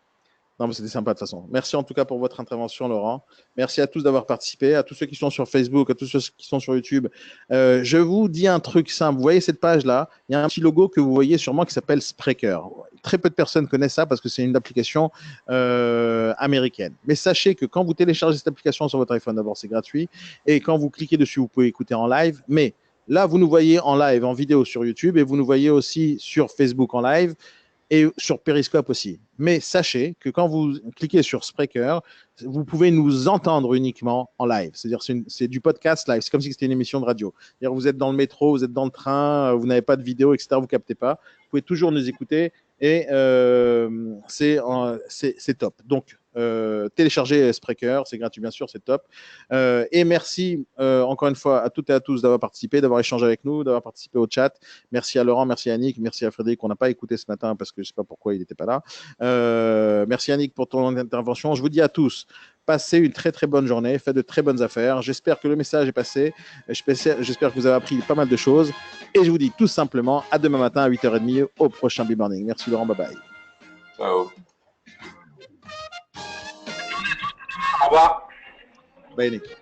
Non, mais c'était sympa de toute façon. Merci en tout cas pour votre intervention, Laurent. Merci à tous d'avoir participé, à tous ceux qui sont sur Facebook, à tous ceux qui sont sur YouTube. Je vous dis un truc simple. Vous voyez cette page-là, il y a un petit logo que vous voyez sûrement qui s'appelle Spreaker. Très peu de personnes connaissent ça parce que c'est une application américaine. Mais sachez que quand vous téléchargez cette application sur votre iPhone, d'abord c'est gratuit. Et quand vous cliquez dessus, vous pouvez écouter en live. Mais là, vous nous voyez en live, en vidéo sur YouTube et vous nous voyez aussi sur Facebook en live et sur Periscope aussi. Mais sachez que quand vous cliquez sur Spreaker, vous pouvez nous entendre uniquement en live. C'est-à-dire c'est du podcast live. C'est comme si c'était une émission de radio. C'est-à-dire vous êtes dans le métro, vous êtes dans le train, vous n'avez pas de vidéo, etc. Vous ne captez pas. Vous pouvez toujours nous écouter et c'est top. Donc, téléchargez Spreaker, c'est gratuit bien sûr, c'est top. Et merci encore une fois à toutes et à tous d'avoir participé, d'avoir échangé avec nous, d'avoir participé au chat. Merci à Laurent, merci à Annick, merci à Frédéric qu'on n'a pas écouté ce matin parce que je ne sais pas pourquoi il n'était pas là. Merci Annick pour ton intervention. Je vous dis à tous, passez une très très bonne journée, faites de très bonnes affaires. J'espère que le message est passé. J'espère que vous avez appris pas mal de choses. Et je vous dis tout simplement à demain matin à 8h30 au prochain B-Morning. Merci Laurent, bye bye. Ciao. Au revoir. Bye Annick.